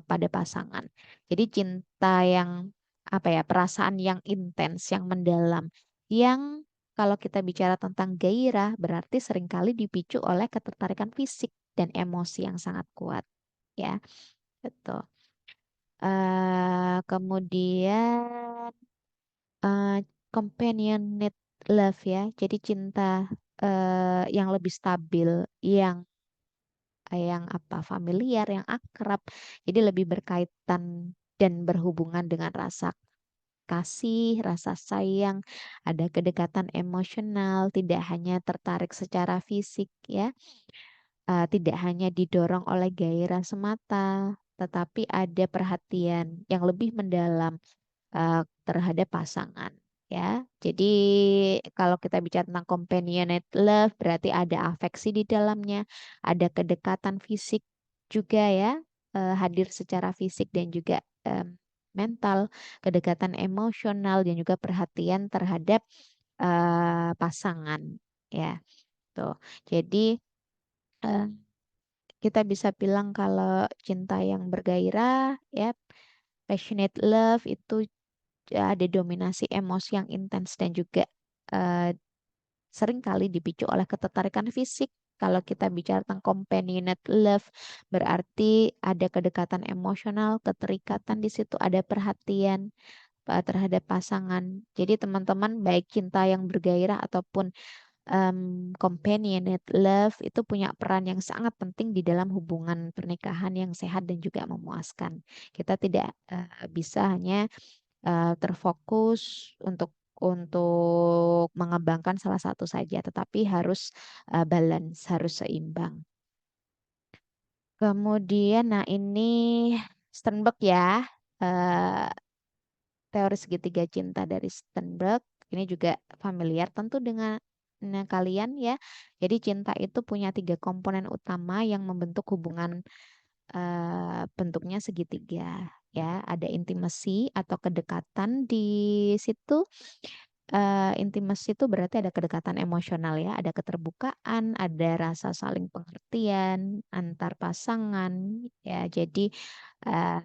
pada pasangan. Jadi cinta yang apa ya, perasaan yang intens, yang mendalam, yang kalau kita bicara tentang gairah, berarti seringkali dipicu oleh ketertarikan fisik dan emosi yang sangat kuat, ya, betul. Kemudian eh, companionate love ya, jadi cinta yang lebih stabil, yang apa, familiar, yang akrab, jadi lebih berkaitan dan berhubungan dengan rasa kasih, rasa sayang, ada kedekatan emosional, tidak hanya tertarik secara fisik ya, tidak hanya didorong oleh gairah semata, tetapi ada perhatian yang lebih mendalam terhadap pasangan ya. Jadi kalau kita bicara tentang companionate love berarti ada afeksi di dalamnya, ada kedekatan fisik juga ya, hadir secara fisik dan juga mental, kedekatan emosional dan juga perhatian terhadap pasangan ya. Tuh. Jadi eh, kita bisa bilang kalau cinta yang bergairah ya, passionate love itu ada dominasi emosi yang intens dan juga eh, seringkali dipicu oleh ketertarikan fisik. Kalau kita bicara tentang companionate love, berarti ada kedekatan emosional, keterikatan di situ, ada perhatian terhadap pasangan. Jadi teman-teman baik cinta yang bergairah ataupun companionate love itu punya peran yang sangat penting di dalam hubungan pernikahan yang sehat dan juga memuaskan. Kita tidak bisa hanya terfokus untuk mengembangkan salah satu saja, tetapi harus balance, harus seimbang. Kemudian, nah ini Sternberg ya, eh, teori segitiga cinta dari Sternberg. Ini juga familiar tentu dengan kalian ya. Jadi cinta itu punya tiga komponen utama yang membentuk hubungan bentuknya segitiga ya. Ada intimasi atau kedekatan di situ. Intimasi itu berarti ada kedekatan emosional ya, ada keterbukaan, ada rasa saling pengertian antar pasangan ya. Jadi eh,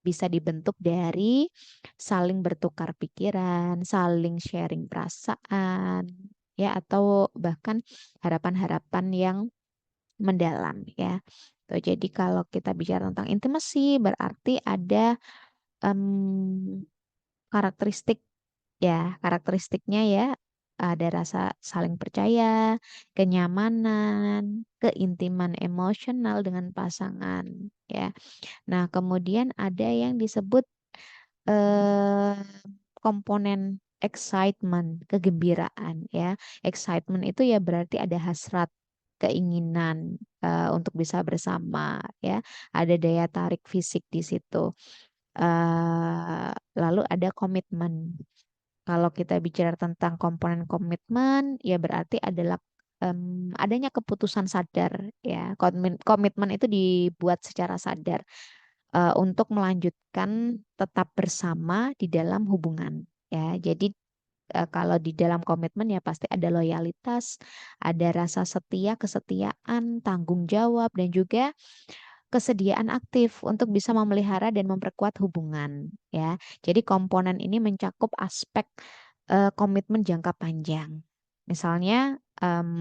bisa dibentuk dari saling bertukar pikiran, saling sharing perasaan ya, atau bahkan harapan-harapan yang mendalam ya. Tuh, jadi kalau kita bicara tentang intimasi berarti ada em, karakteristik ya, karakteristiknya ya, ada rasa saling percaya, kenyamanan, keintiman emosional dengan pasangan ya. Nah, kemudian ada yang disebut eh, komponen excitement, kegembiraan ya. Excitement itu ya berarti ada hasrat, keinginan untuk bisa bersama ya. Ada daya tarik fisik di situ. Lalu ada komitmen. Kalau kita bicara tentang komponen komitmen, ya berarti adalah adanya keputusan sadar, ya. Komitmen itu dibuat secara sadar untuk melanjutkan tetap bersama di dalam hubungan, ya. Jadi kalau di dalam komitmen ya pasti ada loyalitas, ada rasa setia, kesetiaan, tanggung jawab, dan juga kesediaan aktif untuk bisa memelihara dan memperkuat hubungan, ya. Jadi komponen ini mencakup aspek komitmen jangka panjang. Misalnya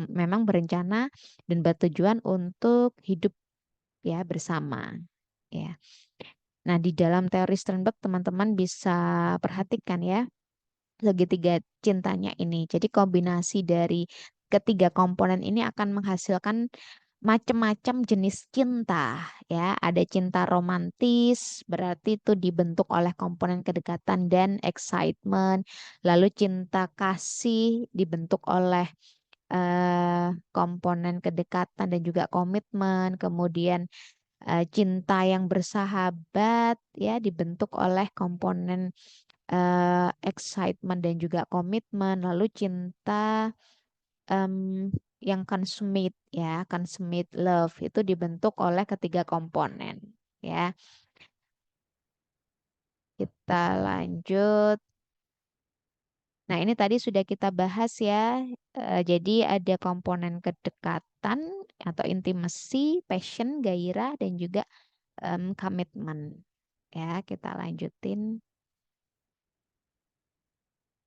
memang berencana dan bertujuan untuk hidup ya bersama, ya. Nah, di dalam teori Sternberg teman-teman bisa perhatikan ya segitiga cintanya ini. Jadi kombinasi dari ketiga komponen ini akan menghasilkan macam-macam jenis cinta, ya. Ada cinta romantis, berarti itu dibentuk oleh komponen kedekatan dan excitement. Lalu cinta kasih dibentuk oleh komponen kedekatan dan juga komitmen. Kemudian cinta yang bersahabat ya dibentuk oleh komponen excitement dan juga komitmen. Lalu cinta em, yang consummate ya, consummate love itu dibentuk oleh ketiga komponen, ya. Kita lanjut. Nah, ini tadi sudah kita bahas ya. Jadi ada komponen kedekatan atau intimacy, passion, gairah, dan juga komitmen. Ya, kita lanjutin.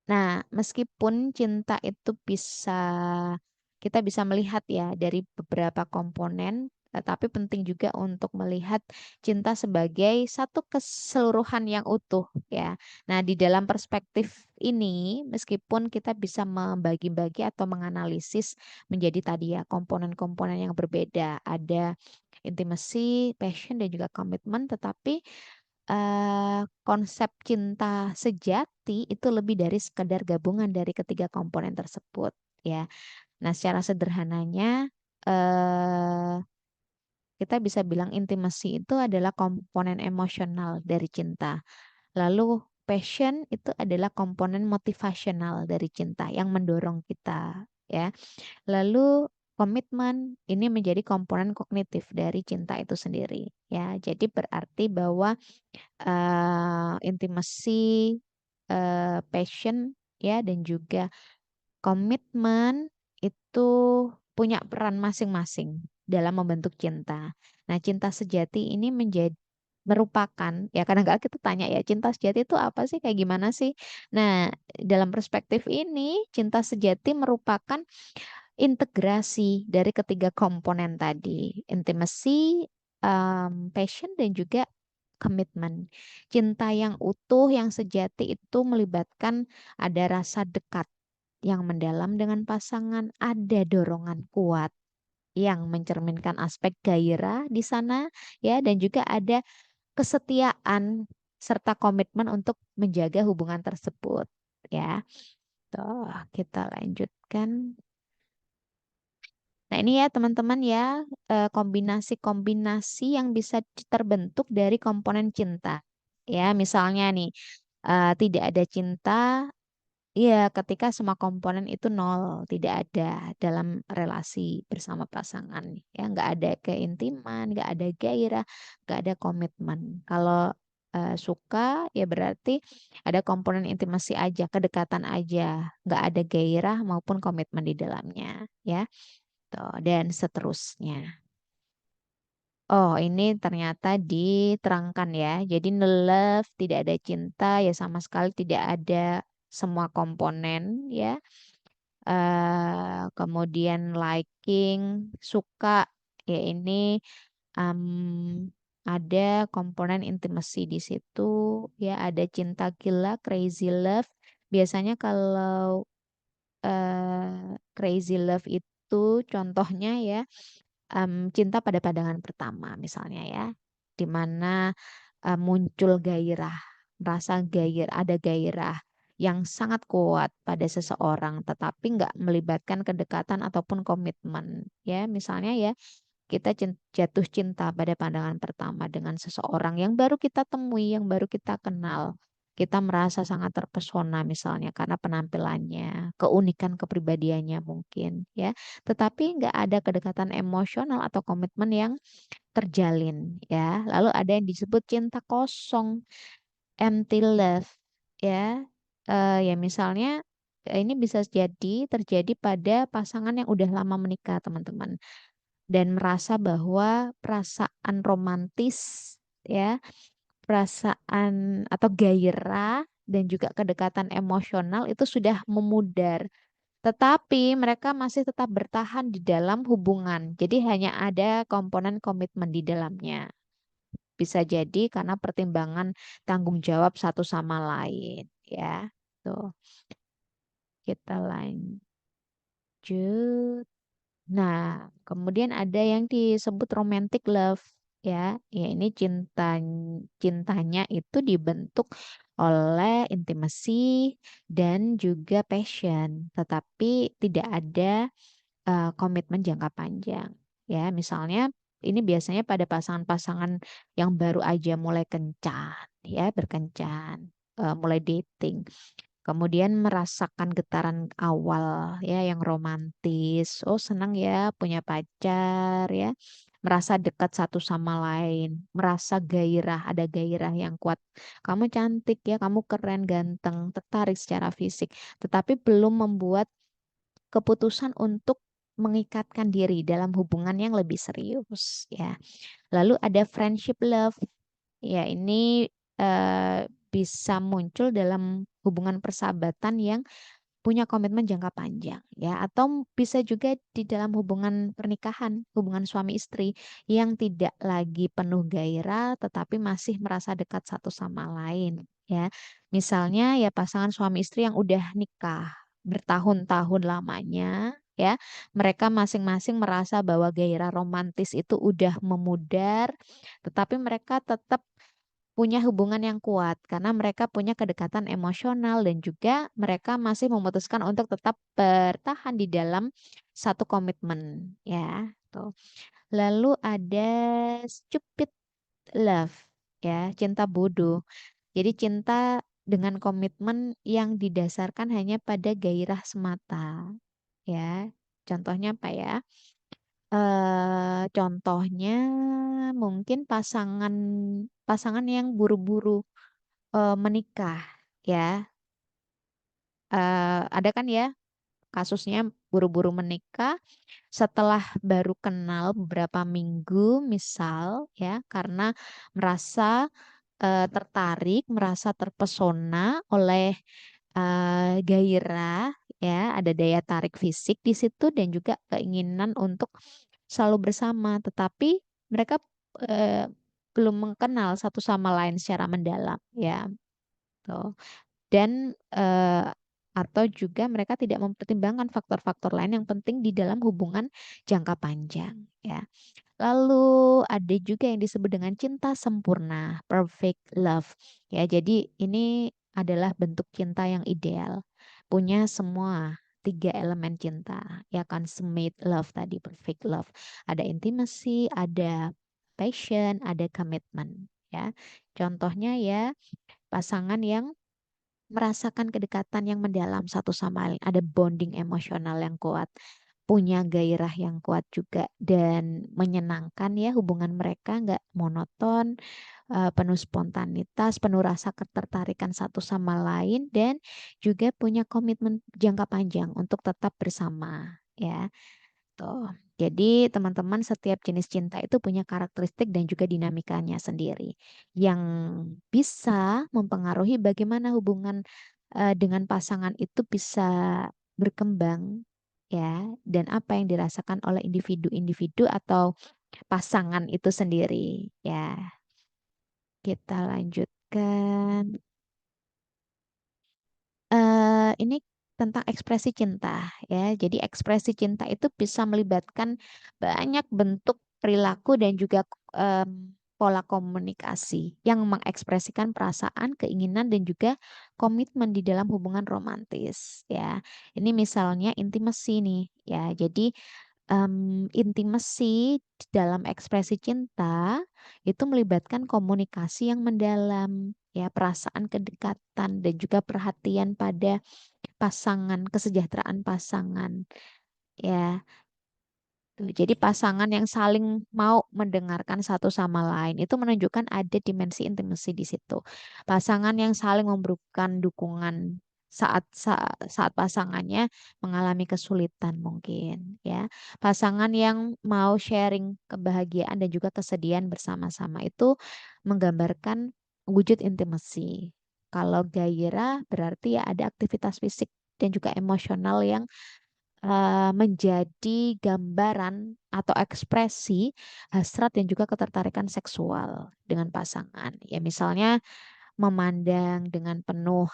Nah, meskipun cinta itu kita bisa melihat ya dari beberapa komponen, tapi penting juga untuk melihat cinta sebagai satu keseluruhan yang utuh ya. Nah, di dalam perspektif ini, meskipun kita bisa membagi-bagi atau menganalisis menjadi tadi ya komponen-komponen yang berbeda, ada intimacy, passion, dan juga komitmen, tetapi konsep cinta sejati itu lebih dari sekedar gabungan dari ketiga komponen tersebut, ya. Nah, secara sederhananya eh, kita bisa bilang intimasi itu adalah komponen emosional dari cinta. Lalu passion itu adalah komponen motivasional dari cinta yang mendorong kita, ya. Lalu komitmen ini menjadi komponen kognitif dari cinta itu sendiri, ya. Jadi berarti bahwa intimacy, passion ya dan juga komitmen itu punya peran masing-masing dalam membentuk cinta. Nah, cinta sejati ini merupakan ya kadang-kadang kita tanya ya cinta sejati itu apa sih kayak gimana sih? Nah, dalam perspektif ini cinta sejati merupakan integrasi dari ketiga komponen tadi, intimacy, passion, dan juga komitmen. Cinta yang utuh, yang sejati itu melibatkan ada rasa dekat yang mendalam dengan pasangan, ada dorongan kuat yang mencerminkan aspek gairah di sana, ya, dan juga ada kesetiaan serta komitmen untuk menjaga hubungan tersebut, ya. Tuh, kita lanjutkan. Nah, ini ya teman-teman ya, kombinasi-kombinasi yang bisa terbentuk dari komponen cinta. Ya, misalnya nih, tidak ada cinta, ya ketika semua komponen itu nol, tidak ada dalam relasi bersama pasangan. Ya, nggak ada keintiman, nggak ada gairah, nggak ada komitmen. Kalau suka, ya berarti ada komponen intimasi aja, kedekatan aja, nggak ada gairah maupun komitmen di dalamnya. Ya. Tuh, dan seterusnya. Oh, ini ternyata diterangkan ya. Jadi love tidak ada cinta ya sama sekali tidak ada semua komponen ya. Kemudian liking, suka ya ini em, ada komponen intimacy di situ ya. Ada cinta gila, crazy love. Biasanya kalau crazy love itu contohnya ya cinta pada pandangan pertama misalnya ya, di mana muncul gairah, rasa ada gairah yang sangat kuat pada seseorang, tetapi nggak melibatkan kedekatan ataupun komitmen ya, misalnya ya kita jatuh cinta pada pandangan pertama dengan seseorang yang baru kita temui, yang baru kita kenal. Kita merasa sangat terpesona misalnya karena penampilannya, keunikan kepribadiannya mungkin ya. Tetapi nggak ada kedekatan emosional atau komitmen yang terjalin ya. Lalu ada yang disebut cinta kosong, empty love ya. Ya misalnya ini bisa jadi terjadi pada pasangan yang udah lama menikah, teman-teman, dan merasa bahwa perasaan romantis ya, perasaan atau gairah dan juga kedekatan emosional itu sudah memudar. Tetapi mereka masih tetap bertahan di dalam hubungan. Jadi hanya ada komponen komitmen di dalamnya. Bisa jadi karena pertimbangan tanggung jawab satu sama lain ya. Tuh, kita lanjut. Nah, kemudian ada yang disebut romantic love ya. Ya ini cintanya itu dibentuk oleh intimacy dan juga passion, tetapi tidak ada komitmen jangka panjang. Ya, misalnya ini biasanya pada pasangan-pasangan yang baru aja mulai kencan, ya, berkencan, mulai dating. Kemudian merasakan getaran awal ya yang romantis. Oh, senang ya punya pacar ya. Merasa dekat satu sama lain, merasa gairah, ada gairah yang kuat. Kamu cantik ya, kamu keren, ganteng, tertarik secara fisik, tetapi belum membuat keputusan untuk mengikatkan diri dalam hubungan yang lebih serius ya. Lalu ada friendship love. Ya, ini bisa muncul dalam hubungan persahabatan yang punya komitmen jangka panjang ya, atau bisa juga di dalam hubungan pernikahan, hubungan suami istri yang tidak lagi penuh gairah tetapi masih merasa dekat satu sama lain ya. Misalnya ya pasangan suami istri yang udah nikah bertahun-tahun lamanya ya, mereka masing-masing merasa bahwa gairah romantis itu udah memudar, tetapi mereka tetap punya hubungan yang kuat karena mereka punya kedekatan emosional dan juga mereka masih memutuskan untuk tetap bertahan di dalam satu komitmen ya. Tuh. Lalu ada stupid love ya, cinta bodoh. Jadi cinta dengan komitmen yang didasarkan hanya pada gairah semata ya. Contohnya apa ya? Contohnya mungkin pasangan pasangan yang buru-buru menikah ya. Ada kan ya kasusnya buru-buru menikah setelah baru kenal beberapa minggu misal ya, karena merasa tertarik, merasa terpesona oleh gairah ya, ada daya tarik fisik di situ dan juga keinginan untuk selalu bersama, tetapi mereka eh, belum mengenal satu sama lain secara mendalam ya. Tuh. Dan atau juga mereka tidak mempertimbangkan faktor-faktor lain yang penting di dalam hubungan jangka panjang ya. Lalu ada juga yang disebut dengan cinta sempurna, perfect love. Ya, jadi ini adalah bentuk cinta yang ideal. Punya semua tiga elemen cinta. Ya, consummate love tadi, perfect love. Ada intimacy, ada passion, ada commitment. Ya, contohnya ya pasangan yang merasakan kedekatan yang mendalam satu sama lain, ada bonding emosional yang kuat, punya gairah yang kuat juga dan menyenangkan ya, hubungan mereka nggak monoton, penuh spontanitas, penuh rasa ketertarikan satu sama lain dan juga punya komitmen jangka panjang untuk tetap bersama ya. Tuh. Jadi teman-teman setiap jenis cinta itu punya karakteristik dan juga dinamikanya sendiri yang bisa mempengaruhi bagaimana hubungan dengan pasangan itu bisa berkembang ya, dan apa yang dirasakan oleh individu-individu atau pasangan itu sendiri ya. Kita lanjutkan. Ini tentang ekspresi cinta ya. Jadi ekspresi cinta itu bisa melibatkan banyak bentuk perilaku dan juga pola komunikasi yang mengekspresikan perasaan, keinginan dan juga komitmen di dalam hubungan romantis ya. Ini misalnya intimacy nih ya. Jadi intimacy dalam ekspresi cinta itu melibatkan komunikasi yang mendalam, ya, perasaan kedekatan dan juga perhatian pada pasangan, kesejahteraan pasangan, ya. Tuh, jadi pasangan yang saling mau mendengarkan satu sama lain itu menunjukkan ada dimensi intimasi di situ. Pasangan yang saling memberikan dukungan saat pasangannya mengalami kesulitan mungkin, ya. Pasangan yang mau sharing kebahagiaan dan juga kesedihan bersama-sama itu menggambarkan wujud intimasi. Kalau gairah berarti ya ada aktivitas fisik dan juga emosional yang menjadi gambaran atau ekspresi hasrat dan juga ketertarikan seksual dengan pasangan. Ya, misalnya memandang dengan penuh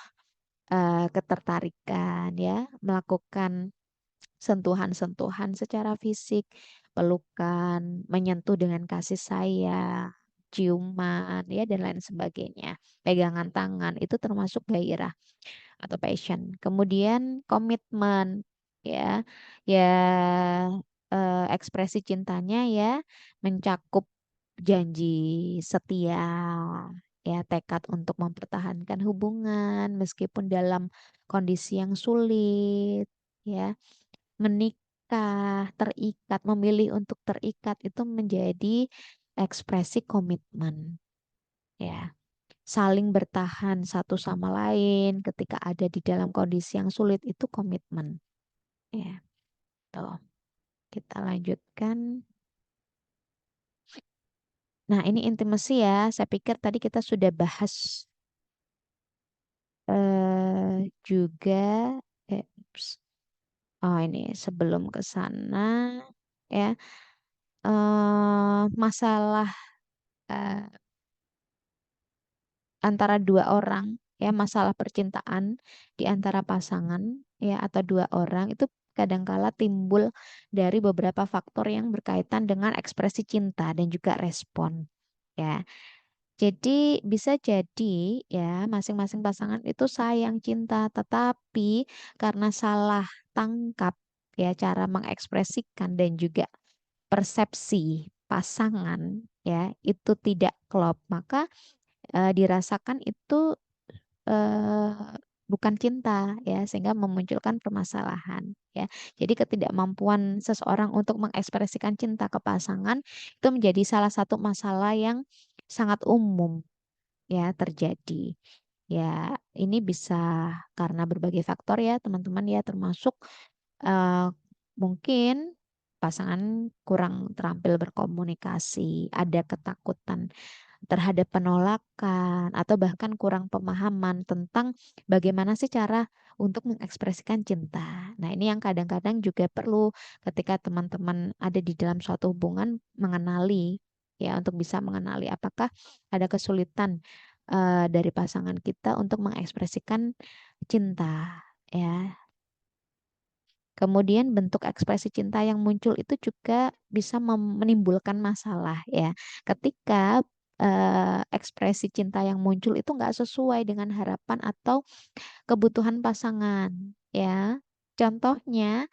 ketertarikan, ya, melakukan sentuhan-sentuhan secara fisik, pelukan, menyentuh dengan kasih sayang, ciuman, ya, dan lain sebagainya. Pegangan tangan itu termasuk gairah atau passion. Kemudian komitmen, ya, ya, ekspresi cintanya ya mencakup janji setia, ya, tekad untuk mempertahankan hubungan meskipun dalam kondisi yang sulit, ya, menikah, terikat, memilih untuk terikat itu menjadi ekspresi komitmen, ya, saling bertahan satu sama lain ketika ada di dalam kondisi yang sulit itu komitmen, ya. Tuh, kita lanjutkan. Nah, ini intimacy ya. Saya pikir tadi kita sudah bahas juga ups. Oh, ini sebelum ke sana, ya, masalah eh, antara dua orang, ya, masalah percintaan di antara pasangan, ya, atau dua orang itu kadangkala timbul dari beberapa faktor yang berkaitan dengan ekspresi cinta dan juga respon, ya. Jadi bisa jadi ya masing-masing pasangan itu sayang cinta, tetapi karena salah tangkap, ya, cara mengekspresikan dan juga persepsi pasangan, ya, itu tidak klop, maka dirasakan itu eh, bukan cinta, ya, sehingga memunculkan permasalahan, ya. Jadi ketidakmampuan seseorang untuk mengekspresikan cinta ke pasangan itu menjadi salah satu masalah yang sangat umum, ya, terjadi. Ya, ini bisa karena berbagai faktor ya teman-teman, ya, termasuk eh, mungkin pasangan kurang terampil berkomunikasi, ada ketakutan terhadap penolakan, atau bahkan kurang pemahaman tentang bagaimana sih cara untuk mengekspresikan cinta. Nah, ini yang kadang-kadang juga perlu ketika teman-teman ada di dalam suatu hubungan mengenali, ya, untuk bisa mengenali apakah ada kesulitan dari pasangan kita untuk mengekspresikan cinta, ya. Kemudian bentuk ekspresi cinta yang muncul itu juga bisa menimbulkan masalah, ya. Ketika ekspresi cinta yang muncul itu nggak sesuai dengan harapan atau kebutuhan pasangan, ya. Contohnya,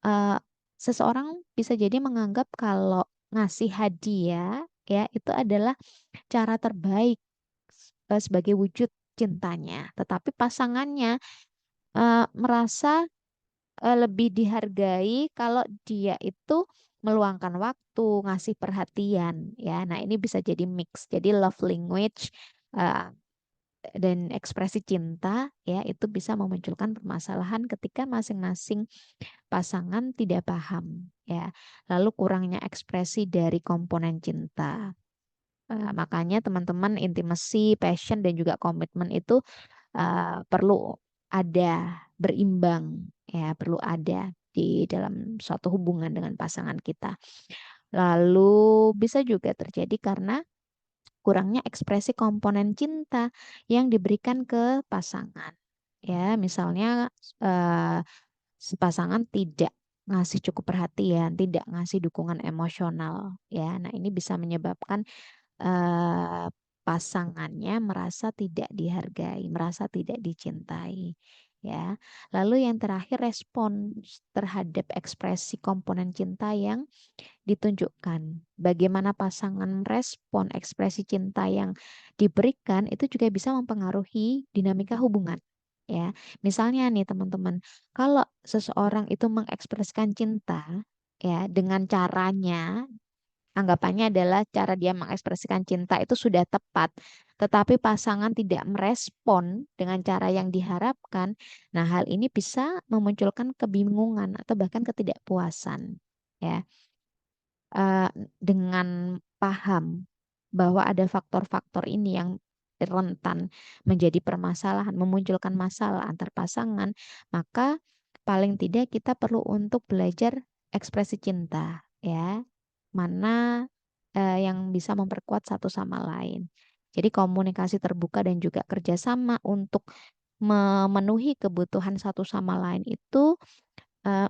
eh, seseorang bisa jadi menganggap kalau ngasih hadiah, ya, itu adalah cara terbaik sebagai wujud cintanya. Tetapi pasangannya merasa lebih dihargai kalau dia itu meluangkan waktu, ngasih perhatian, ya. Nah, ini bisa jadi mix. Jadi love language eh, dan ekspresi cinta, ya, itu bisa memunculkan permasalahan ketika masing-masing pasangan tidak paham, ya. Lalu kurangnya ekspresi dari komponen cinta. Makanya teman-teman intimacy, passion dan juga komitmen itu perlu ada berimbang, ya, perlu ada di dalam suatu hubungan dengan pasangan kita. Lalu bisa juga terjadi karena kurangnya ekspresi komponen cinta yang diberikan ke pasangan. Ya, misalnya eh, pasangan tidak ngasih cukup perhatian, tidak ngasih dukungan emosional, ya. Nah, ini bisa menyebabkan pasangannya merasa tidak dihargai, merasa tidak dicintai. ya. Lalu yang terakhir respon terhadap ekspresi komponen cinta yang ditunjukkan. Bagaimana pasangan merespon ekspresi cinta yang diberikan itu juga bisa mempengaruhi dinamika hubungan. Ya, misalnya nih teman-teman, kalau seseorang itu mengekspresikan cinta ya dengan caranya, anggapannya adalah cara dia mengekspresikan cinta itu sudah tepat, tetapi pasangan tidak merespon dengan cara yang diharapkan. Nah, hal ini bisa memunculkan kebingungan atau bahkan ketidakpuasan. Ya, eh, dengan paham bahwa ada faktor-faktor ini yang rentan menjadi permasalahan, memunculkan masalah antar pasangan, maka paling tidak kita perlu untuk belajar ekspresi cinta, ya, mana yang bisa memperkuat satu sama lain. Jadi komunikasi terbuka dan juga kerjasama untuk memenuhi kebutuhan satu sama lain itu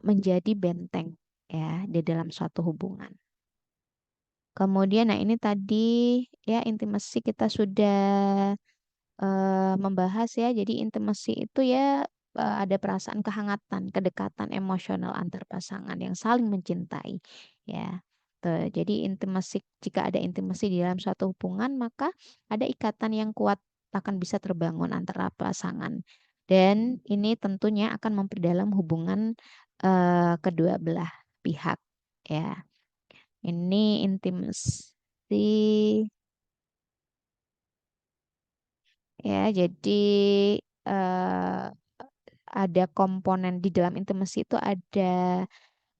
menjadi benteng ya di dalam suatu hubungan. Kemudian, nah ini tadi ya intimasi kita sudah membahas ya. Jadi intimasi itu ya ada perasaan kehangatan, kedekatan emosional antar pasangan yang saling mencintai. Ya, tuh. Jadi intimasi, jika ada intimasi di dalam suatu hubungan, maka ada ikatan yang kuat akan bisa terbangun antara pasangan. Dan ini tentunya akan memperdalam hubungan kedua belah pihak. Ya. Ini intimasi ya, jadi eh, ada komponen di dalam intimasi itu ada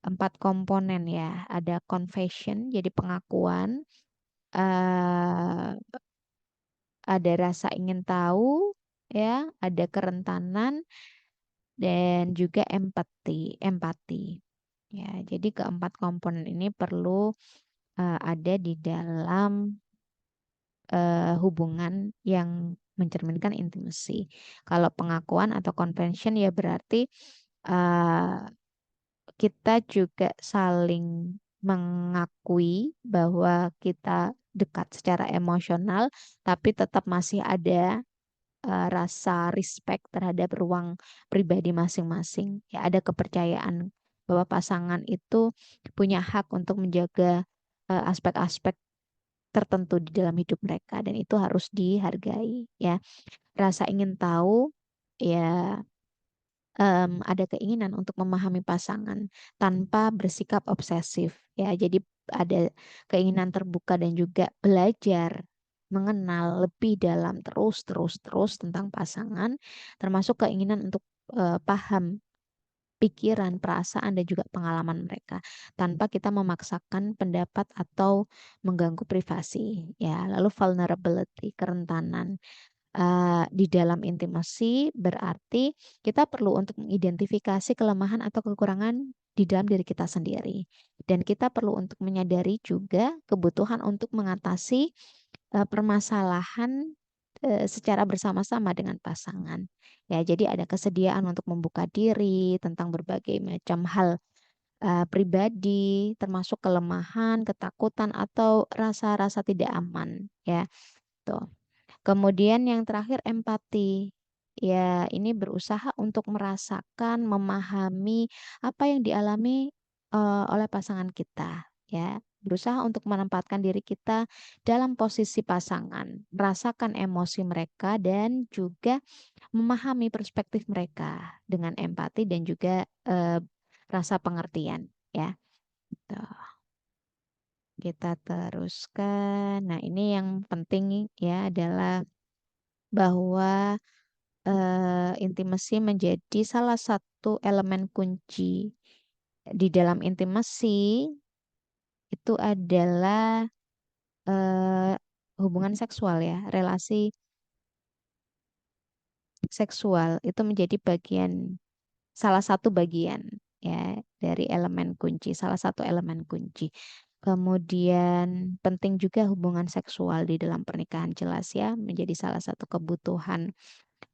4 komponen ya. Ada confession, jadi pengakuan, eh ada rasa ingin tahu, ya, ada kerentanan dan juga empati, empati. Ya, jadi keempat komponen ini perlu ada di dalam hubungan yang mencerminkan intimasi. Kalau pengakuan atau convention ya berarti uh, kita juga saling mengakui bahwa kita dekat secara emosional, tapi tetap masih ada rasa respect terhadap ruang pribadi masing-masing. Ya, ada kepercayaan bahwa pasangan itu punya hak untuk menjaga aspek-aspek tertentu di dalam hidup mereka dan itu harus dihargai ya. Rasa ingin tahu ya, ada keinginan untuk memahami pasangan tanpa bersikap obsesif ya. Jadi ada keinginan terbuka dan juga belajar mengenal lebih dalam terus tentang pasangan, termasuk keinginan untuk paham pikiran, perasaan dan juga pengalaman mereka tanpa kita memaksakan pendapat atau mengganggu privasi ya. Lalu vulnerability, kerentanan di dalam intimasi berarti kita perlu untuk mengidentifikasi kelemahan atau kekurangan di dalam diri kita sendiri. Dan kita perlu untuk menyadari juga kebutuhan untuk mengatasi permasalahan secara bersama-sama dengan pasangan. Ya, jadi ada kesediaan untuk membuka diri tentang berbagai macam hal pribadi, termasuk kelemahan, ketakutan atau rasa-rasa tidak aman. Ya, tuh. Kemudian yang terakhir empati. Ya, ini berusaha untuk merasakan, memahami apa yang dialami oleh pasangan kita, ya. Berusaha untuk menempatkan diri kita dalam posisi pasangan, merasakan emosi mereka dan juga memahami perspektif mereka dengan empati dan juga rasa pengertian, ya. Tuh, kita teruskan. Nah, ini yang penting ya adalah bahwa intimasi menjadi salah satu elemen kunci di dalam intimasi itu adalah eh, hubungan seksual ya, relasi seksual itu menjadi bagian, salah satu bagian ya dari elemen kunci, salah satu elemen kunci. Kemudian penting juga hubungan seksual di dalam pernikahan, jelas ya, menjadi salah satu kebutuhan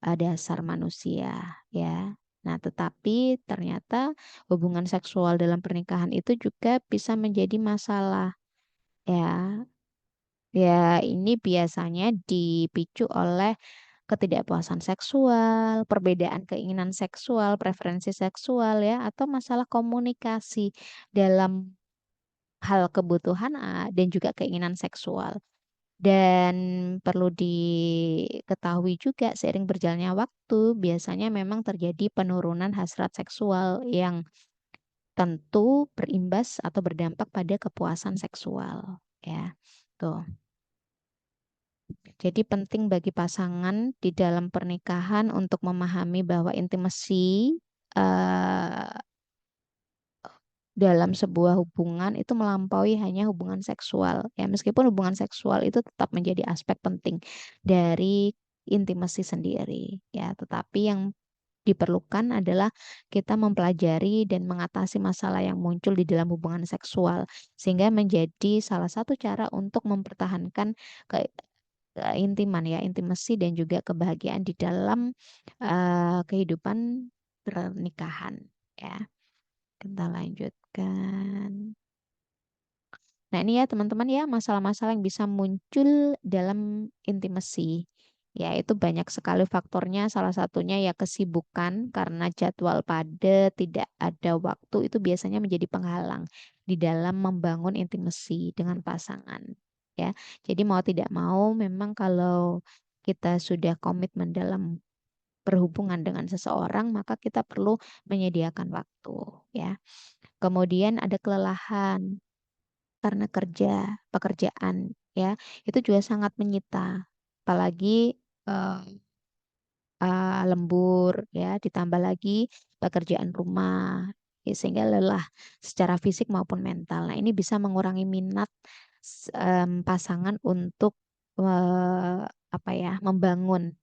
dasar manusia ya. Nah, tetapi ternyata hubungan seksual dalam pernikahan itu juga bisa menjadi masalah ya. Ya, ini biasanya dipicu oleh ketidakpuasan seksual, perbedaan keinginan seksual, preferensi seksual ya, atau masalah komunikasi dalam hal kebutuhan dan juga keinginan seksual. Dan perlu diketahui juga seiring berjalannya waktu, biasanya memang terjadi penurunan hasrat seksual yang tentu berimbas atau berdampak pada kepuasan seksual ya. Tuh. Jadi penting bagi pasangan di dalam pernikahan untuk memahami bahwa intimasi eh, dalam sebuah hubungan itu melampaui hanya hubungan seksual. Ya, meskipun hubungan seksual itu tetap menjadi aspek penting dari intimasi sendiri. Ya, tetapi yang diperlukan adalah kita mempelajari dan mengatasi masalah yang muncul di dalam hubungan seksual, sehingga menjadi salah satu cara untuk mempertahankan ke keintiman ya, intimasi dan juga kebahagiaan di dalam kehidupan pernikahan ya. Kita lanjutkan. Nah, ini ya teman-teman ya masalah-masalah yang bisa muncul dalam intimasi. Ya, itu banyak sekali faktornya. Salah satunya ya kesibukan karena jadwal padat, tidak ada waktu itu biasanya menjadi penghalang di dalam membangun intimasi dengan pasangan. Ya, jadi mau tidak mau memang kalau kita sudah komitmen dalam berhubungan dengan seseorang, maka kita perlu menyediakan waktu, ya. Kemudian ada kelelahan karena pekerjaan, ya. Itu juga sangat menyita. Apalagi eh, lembur, ya. Ditambah lagi pekerjaan rumah, ya, sehingga lelah secara fisik maupun mental. Nah, ini bisa mengurangi minat pasangan untuk apa ya, membangun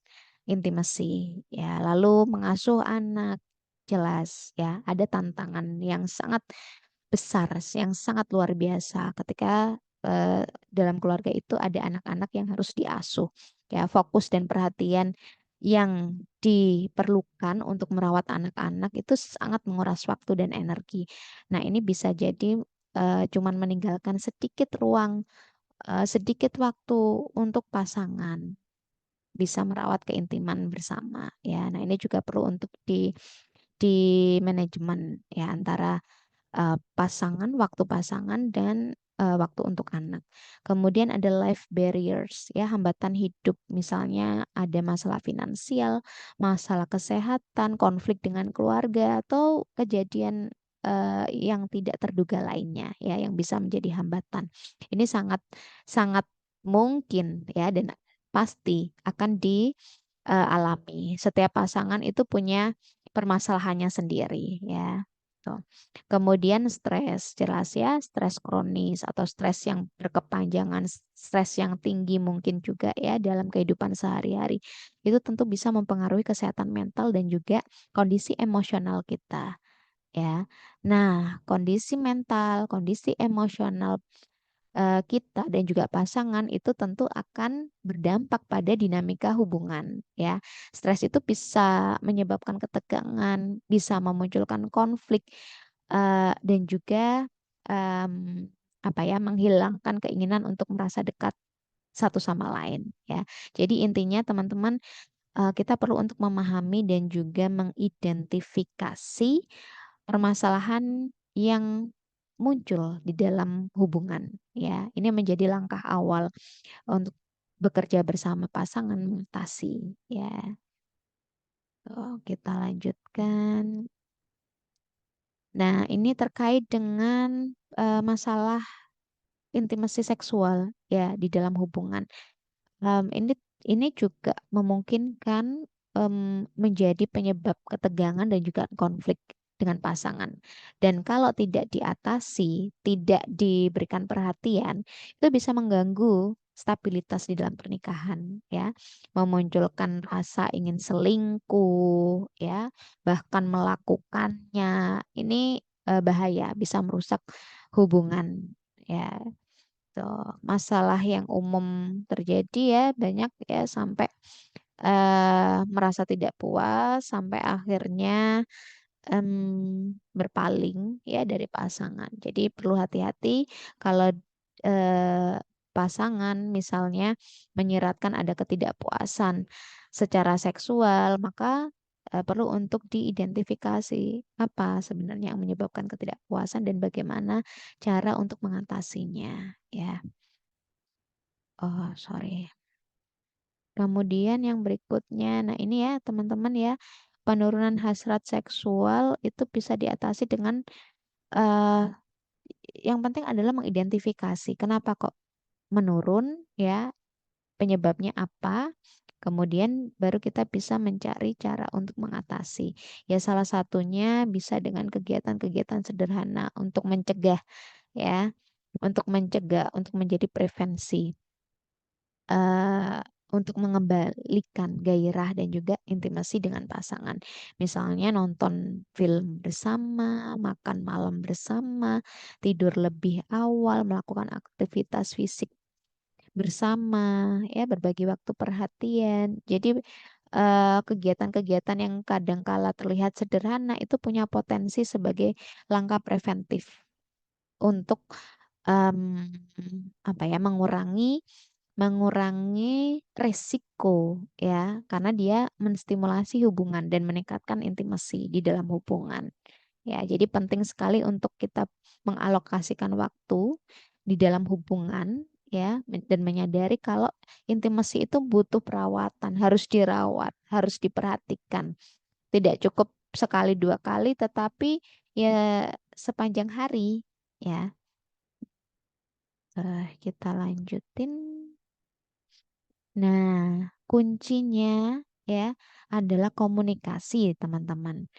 intimasi ya, lalu mengasuh anak jelas ya ada tantangan yang sangat besar, yang sangat luar biasa ketika dalam keluarga itu ada anak-anak yang harus diasuh ya, fokus dan perhatian yang diperlukan untuk merawat anak-anak itu sangat menguras waktu dan energi. Nah, ini bisa jadi cuman meninggalkan sedikit ruang, sedikit waktu untuk pasangan bisa merawat keintiman bersama ya. Nah, ini juga perlu untuk di manajemen ya antara pasangan, waktu pasangan dan waktu untuk anak. Kemudian ada life barriers ya, hambatan hidup. Misalnya ada masalah finansial, masalah kesehatan, konflik dengan keluarga atau kejadian yang tidak terduga lainnya ya yang bisa menjadi hambatan. Ini sangat sangat mungkin ya dan pasti akan dialami. Setiap pasangan itu punya permasalahannya sendiri ya. Tuh. Kemudian stres, jelas ya, stres kronis atau stres yang berkepanjangan, stres yang tinggi mungkin juga ya dalam kehidupan sehari-hari. Itu tentu bisa mempengaruhi kesehatan mental dan juga kondisi emosional kita ya. Nah, kondisi mental, kondisi emosional kita dan juga pasangan itu tentu akan berdampak pada dinamika hubungan ya. Stres itu bisa menyebabkan ketegangan, bisa memunculkan konflik dan juga em, apa ya menghilangkan keinginan untuk merasa dekat satu sama lain ya. Jadi intinya teman-teman kita perlu untuk memahami dan juga mengidentifikasi permasalahan yang muncul di dalam hubungan ya. Ini menjadi langkah awal untuk bekerja bersama pasangan mengatasi ya. Tuh, kita lanjutkan. Nah, ini terkait dengan masalah intimasi seksual ya di dalam hubungan. Ini juga memungkinkan menjadi penyebab ketegangan dan juga konflik dengan pasangan. Dan kalau tidak diatasi, tidak diberikan perhatian, itu bisa mengganggu stabilitas di dalam pernikahan, ya, memunculkan rasa ingin selingkuh, ya, bahkan melakukannya. Ini bahaya, bisa merusak hubungan, ya. Masalah yang umum terjadi ya banyak ya sampai merasa tidak puas sampai akhirnya berpaling ya dari pasangan. Jadi perlu hati-hati kalau pasangan misalnya menyiratkan ada ketidakpuasan secara seksual, maka perlu untuk diidentifikasi apa sebenarnya yang menyebabkan ketidakpuasan dan bagaimana cara untuk mengatasinya, ya. Oh, sorry. Kemudian yang berikutnya, nah ini ya teman-teman ya, penurunan hasrat seksual itu bisa diatasi dengan eh yang penting adalah mengidentifikasi kenapa kok menurun, ya, penyebabnya apa. Kemudian baru kita bisa mencari cara untuk mengatasi. Ya salah satunya bisa dengan kegiatan-kegiatan sederhana untuk mencegah, ya, untuk mencegah, untuk menjadi prevensi, eh untuk mengembalikan gairah dan juga intimasi dengan pasangan. Misalnya nonton film bersama, makan malam bersama, tidur lebih awal, melakukan aktivitas fisik bersama, ya, berbagi waktu perhatian. Jadi kegiatan-kegiatan yang kadangkala terlihat sederhana itu punya potensi sebagai langkah preventif untuk em, apa ya, mengurangi resiko, ya, karena dia menstimulasi hubungan dan meningkatkan intimasi di dalam hubungan. Ya, jadi penting sekali untuk kita mengalokasikan waktu di dalam hubungan, ya, dan menyadari kalau intimasi itu butuh perawatan, harus dirawat, harus diperhatikan. Tidak cukup sekali dua kali, tetapi ya sepanjang hari, ya. Kita lanjutin. Nah, kuncinya, ya, adalah komunikasi, teman-teman.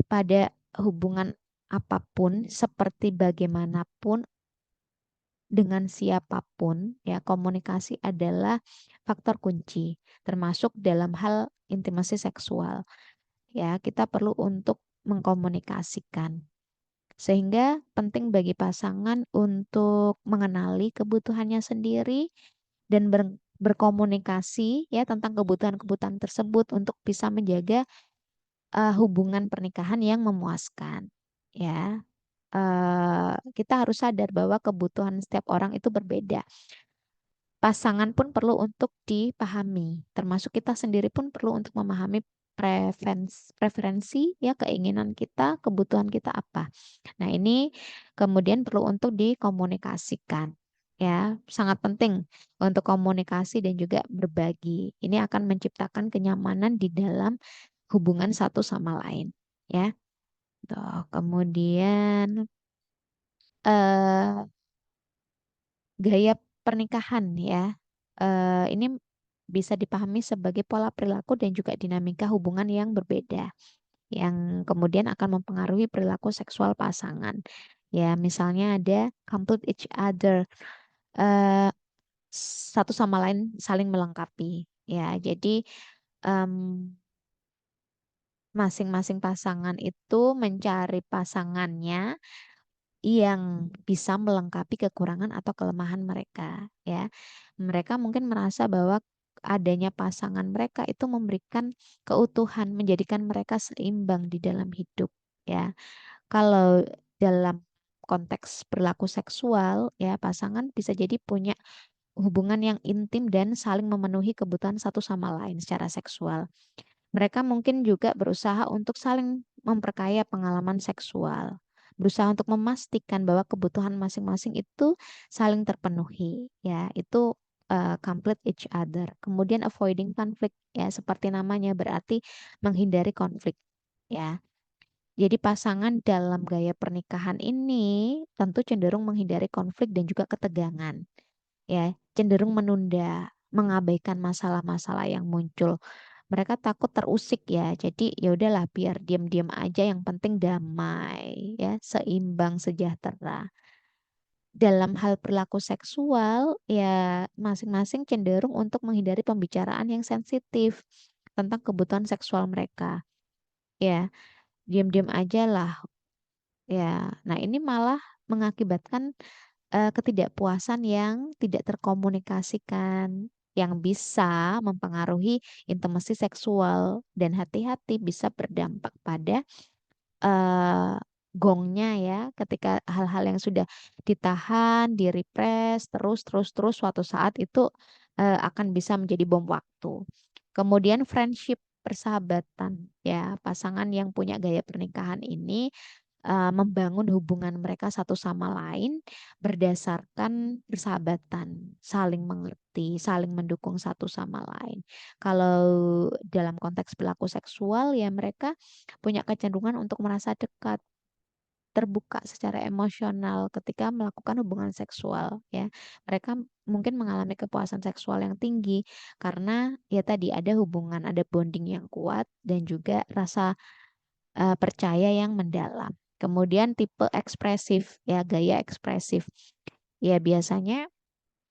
Pada hubungan apapun, seperti bagaimanapun, dengan siapapun, ya, komunikasi adalah faktor kunci, termasuk dalam hal intimasi seksual. Ya, kita perlu untuk mengkomunikasikan. Sehingga penting bagi pasangan untuk mengenali kebutuhannya sendiri dan berkomunikasi, ya, tentang kebutuhan-kebutuhan tersebut untuk bisa menjaga hubungan pernikahan yang memuaskan. Ya, kita harus sadar bahwa kebutuhan setiap orang itu berbeda. Pasangan pun perlu untuk dipahami, termasuk kita sendiri pun perlu untuk memahami preferensi, ya, keinginan kita, kebutuhan kita apa. Nah, ini kemudian perlu untuk dikomunikasikan. Ya, sangat penting untuk komunikasi dan juga berbagi. Ini akan menciptakan kenyamanan di dalam hubungan satu sama lain. Ya, tuh. Kemudian eh gaya pernikahan, ya. Ini bisa dipahami sebagai pola perilaku dan juga dinamika hubungan yang berbeda, yang kemudian akan mempengaruhi perilaku seksual pasangan. Ya, misalnya ada complete each other, eh, satu sama lain saling melengkapi. Ya, jadi em, masing-masing pasangan itu mencari pasangannya yang bisa melengkapi kekurangan atau kelemahan mereka, ya. Mereka mungkin merasa bahwa adanya pasangan mereka itu memberikan keutuhan, menjadikan mereka seimbang di dalam hidup, ya. Kalau dalam konteks perilaku seksual, ya, pasangan bisa jadi punya hubungan yang intim dan saling memenuhi kebutuhan satu sama lain secara seksual. Mereka mungkin juga berusaha untuk saling memperkaya pengalaman seksual, berusaha untuk memastikan bahwa kebutuhan masing-masing itu saling terpenuhi, ya, itu complete each other. Kemudian avoiding conflict, ya, seperti namanya berarti menghindari konflik, ya. Jadi pasangan dalam gaya pernikahan ini tentu cenderung menghindari konflik dan juga ketegangan, ya, cenderung menunda, mengabaikan masalah-masalah yang muncul. Mereka takut terusik, ya. Jadi ya udahlah, biar diam-diam aja, yang penting damai, ya, seimbang, sejahtera. Dalam hal perilaku seksual, ya, masing-masing cenderung untuk menghindari pembicaraan yang sensitif tentang kebutuhan seksual mereka. Ya, diam-diam aja lah, ya. Nah, ini malah mengakibatkan ketidakpuasan yang tidak terkomunikasikan, yang bisa mempengaruhi intimasi seksual, dan hati-hati bisa berdampak pada eh, gongnya ya, ketika hal-hal yang sudah ditahan, direpress, terus suatu saat itu akan bisa menjadi bom waktu. Kemudian friendship, persahabatan ya, pasangan yang punya gaya pernikahan ini membangun hubungan mereka satu sama lain berdasarkan persahabatan, saling mengerti, saling mendukung satu sama lain. Kalau dalam konteks perilaku seksual ya mereka punya kecenderungan untuk merasa dekat, terbuka secara emosional ketika melakukan hubungan seksual ya. Mereka mungkin mengalami kepuasan seksual yang tinggi karena ya tadi ada hubungan, ada bonding yang kuat dan juga rasa percaya yang mendalam. Kemudian tipe ekspresif ya, gaya ekspresif. Ya biasanya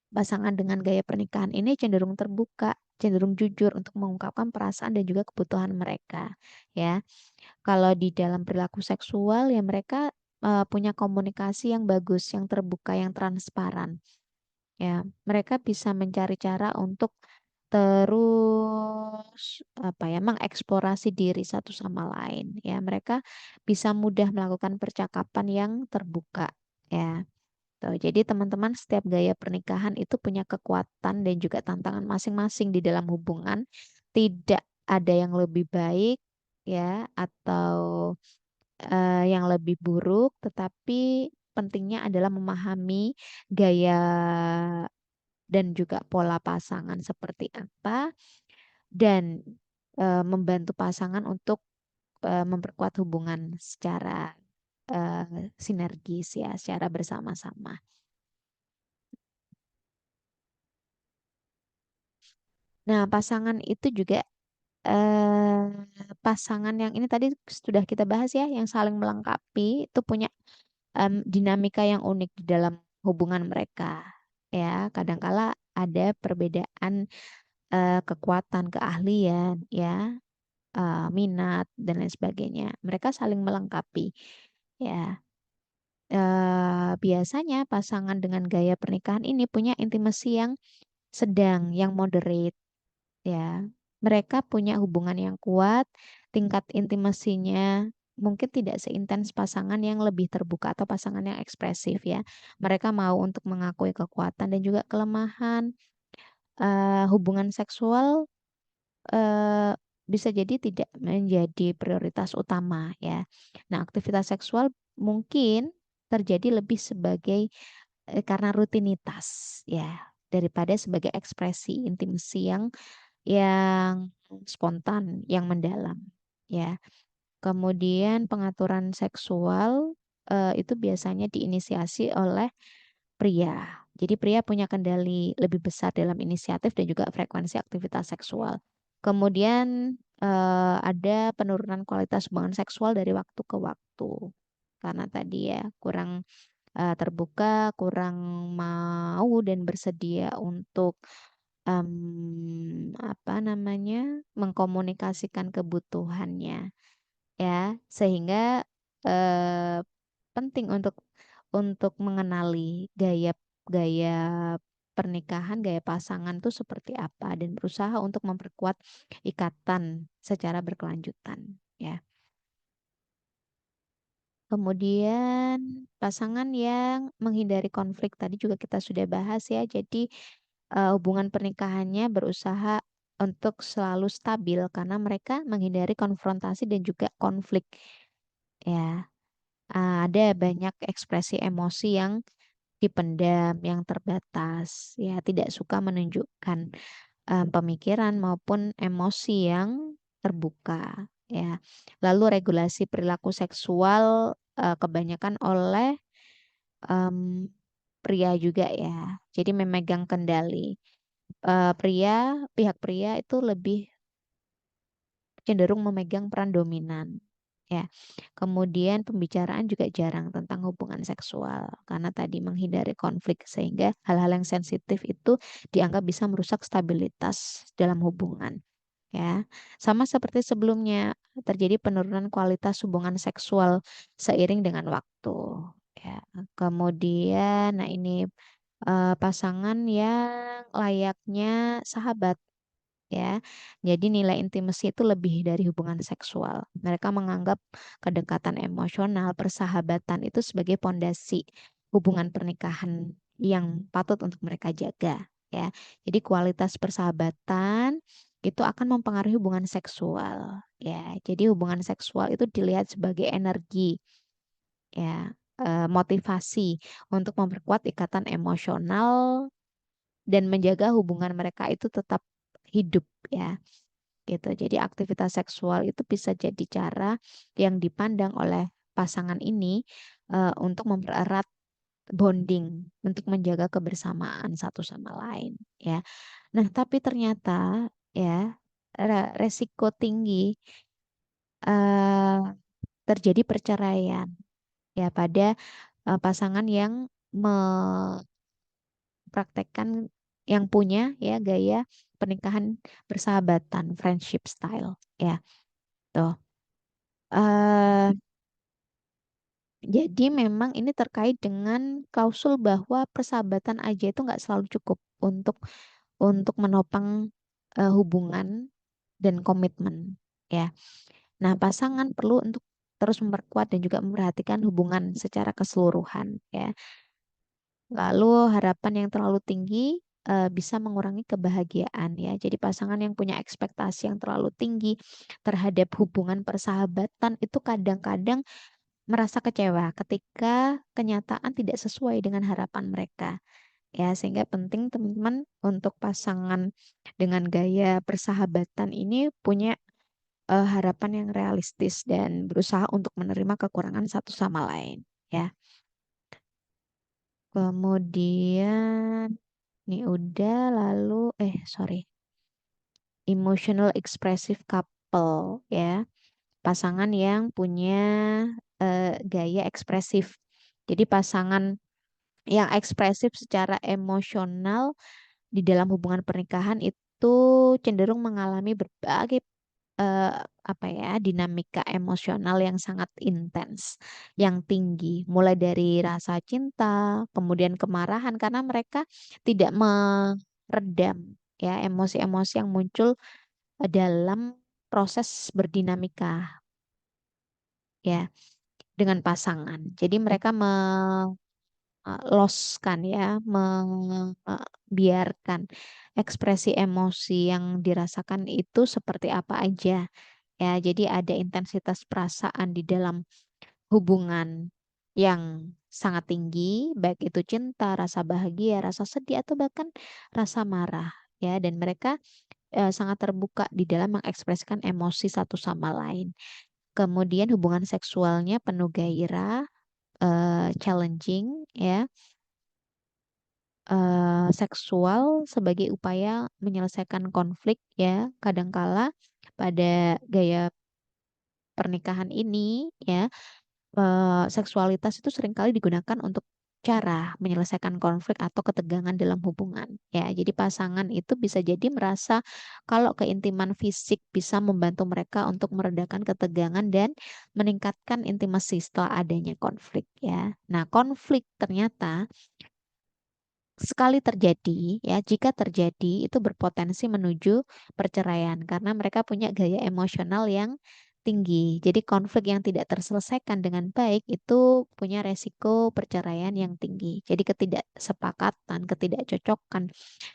pasangan dengan gaya pernikahan ini cenderung terbuka, cenderung jujur untuk mengungkapkan perasaan dan juga kebutuhan mereka ya. Kalau di dalam perilaku seksual ya mereka punya komunikasi yang bagus, yang terbuka, yang transparan. Ya, mereka bisa mencari cara untuk terus apa ya mengeksplorasi diri satu sama lain. Ya, mereka bisa mudah melakukan percakapan yang terbuka. Ya, tuh. Jadi teman-teman setiap gaya pernikahan itu punya kekuatan dan juga tantangan masing-masing di dalam hubungan. Tidak ada yang lebih baik ya atau yang lebih buruk, tetapi pentingnya adalah memahami gaya dan juga pola pasangan seperti apa dan membantu pasangan untuk memperkuat hubungan secara sinergis ya, secara bersama-sama. Nah, pasangan itu juga pasangan yang ini tadi sudah kita bahas ya, yang saling melengkapi itu punya dinamika yang unik di dalam hubungan mereka. Ya, kadangkala ada perbedaan kekuatan, keahlian, ya, minat dan lain sebagainya. Mereka saling melengkapi. Ya, biasanya pasangan dengan gaya pernikahan ini punya intimasi yang sedang, yang moderate. Ya, mereka punya hubungan yang kuat, tingkat intimasinya mungkin tidak seintens pasangan yang lebih terbuka atau pasangan yang ekspresif ya. Mereka mau untuk mengakui kekuatan dan juga kelemahan. Hubungan seksual eh, bisa jadi tidak menjadi prioritas utama ya. Nah, aktivitas seksual mungkin terjadi lebih sebagai karena rutinitas ya, daripada sebagai ekspresi intimasi yang spontan, yang mendalam ya. Kemudian pengaturan seksual itu biasanya diinisiasi oleh pria. Jadi pria punya kendali lebih besar dalam inisiatif dan juga frekuensi aktivitas seksual. Kemudian ada penurunan kualitas hubungan seksual dari waktu ke waktu. Karena tadi ya kurang terbuka, kurang mau dan bersedia untuk apa namanya mengkomunikasikan kebutuhannya ya, sehingga eh, penting untuk mengenali gaya gaya pernikahan, gaya pasangan tuh seperti apa dan berusaha untuk memperkuat ikatan secara berkelanjutan ya. Kemudian pasangan yang menghindari konflik tadi juga kita sudah bahas ya. Jadi hubungan pernikahannya berusaha untuk selalu stabil karena mereka menghindari konfrontasi dan juga konflik ya. Ada banyak ekspresi emosi yang dipendam, yang terbatas ya, tidak suka menunjukkan pemikiran maupun emosi yang terbuka ya. Lalu regulasi perilaku seksual kebanyakan oleh em, pria juga ya. Jadi memegang kendali. Pihak pria itu lebih cenderung memegang peran dominan. Ya, kemudian pembicaraan juga jarang tentang hubungan seksual karena tadi menghindari konflik sehingga hal-hal yang sensitif itu dianggap bisa merusak stabilitas dalam hubungan. Ya, sama seperti sebelumnya terjadi penurunan kualitas hubungan seksual seiring dengan waktu. Ya, kemudian, nah ini pasangan yang layaknya sahabat ya. Jadi nilai intimasi itu lebih dari hubungan seksual. Mereka menganggap kedekatan emosional, persahabatan itu sebagai pondasi hubungan pernikahan yang patut untuk mereka jaga, ya. Jadi kualitas persahabatan itu akan mempengaruhi hubungan seksual, ya. Jadi hubungan seksual itu dilihat sebagai energi, ya, motivasi untuk memperkuat ikatan emosional dan menjaga hubungan mereka itu tetap hidup, ya, gitu. Jadi aktivitas seksual itu bisa jadi cara yang dipandang oleh pasangan ini untuk mempererat bonding, untuk menjaga kebersamaan satu sama lain, ya. Nah, tapi ternyata, ya, resiko tinggi eh, terjadi perceraian, ya, pada pasangan yang mempraktekkan, yang punya, ya, gaya pernikahan persahabatan, friendship style, ya, tuh. eh jadi memang ini terkait dengan klausul bahwa persahabatan aja itu nggak selalu cukup untuk menopang hubungan dan komitmen, ya. Nah, pasangan perlu untuk terus memperkuat dan juga memperhatikan hubungan secara keseluruhan, ya. Lalu harapan yang terlalu tinggi bisa mengurangi kebahagiaan, ya. Jadi pasangan yang punya ekspektasi yang terlalu tinggi terhadap hubungan persahabatan itu kadang-kadang merasa kecewa ketika kenyataan tidak sesuai dengan harapan mereka, ya. Sehingga penting teman-teman untuk pasangan dengan gaya persahabatan ini punya harapan yang realistis dan berusaha untuk menerima kekurangan satu sama lain, ya. Kemudian ini udah, lalu sorry, emotional expressive couple, ya. Pasangan yang punya gaya ekspresif. Jadi pasangan yang ekspresif secara emosional di dalam hubungan pernikahan itu cenderung mengalami berbagai apa ya, dinamika emosional yang sangat intens, yang tinggi, mulai dari rasa cinta, kemudian kemarahan karena mereka tidak meredam, ya, emosi-emosi yang muncul dalam proses berdinamika, ya, dengan pasangan. Jadi mereka loskan, ya, membiarkan ekspresi emosi yang dirasakan itu seperti apa aja, ya. Jadi ada intensitas perasaan di dalam hubungan yang sangat tinggi, baik itu cinta, rasa bahagia, rasa sedih, atau bahkan rasa marah, ya. Dan mereka sangat terbuka di dalam mengekspresikan emosi satu sama lain. Kemudian hubungan seksualnya penuh gairah, challenging, ya. Seksual sebagai upaya menyelesaikan konflik, ya. Kadangkala pada gaya pernikahan ini, ya, seksualitas itu seringkali digunakan untuk cara menyelesaikan konflik atau ketegangan dalam hubungan, ya. Jadi pasangan itu bisa jadi merasa kalau keintiman fisik bisa membantu mereka untuk meredakan ketegangan dan meningkatkan intimasi setelah adanya konflik, ya. Nah, konflik ternyata sekali terjadi, ya, jika terjadi itu berpotensi menuju perceraian karena mereka punya gaya emosional yang tinggi. Jadi konflik yang tidak terselesaikan dengan baik itu punya resiko perceraian yang tinggi. Jadi ketidaksepakatan, ketidakcocokan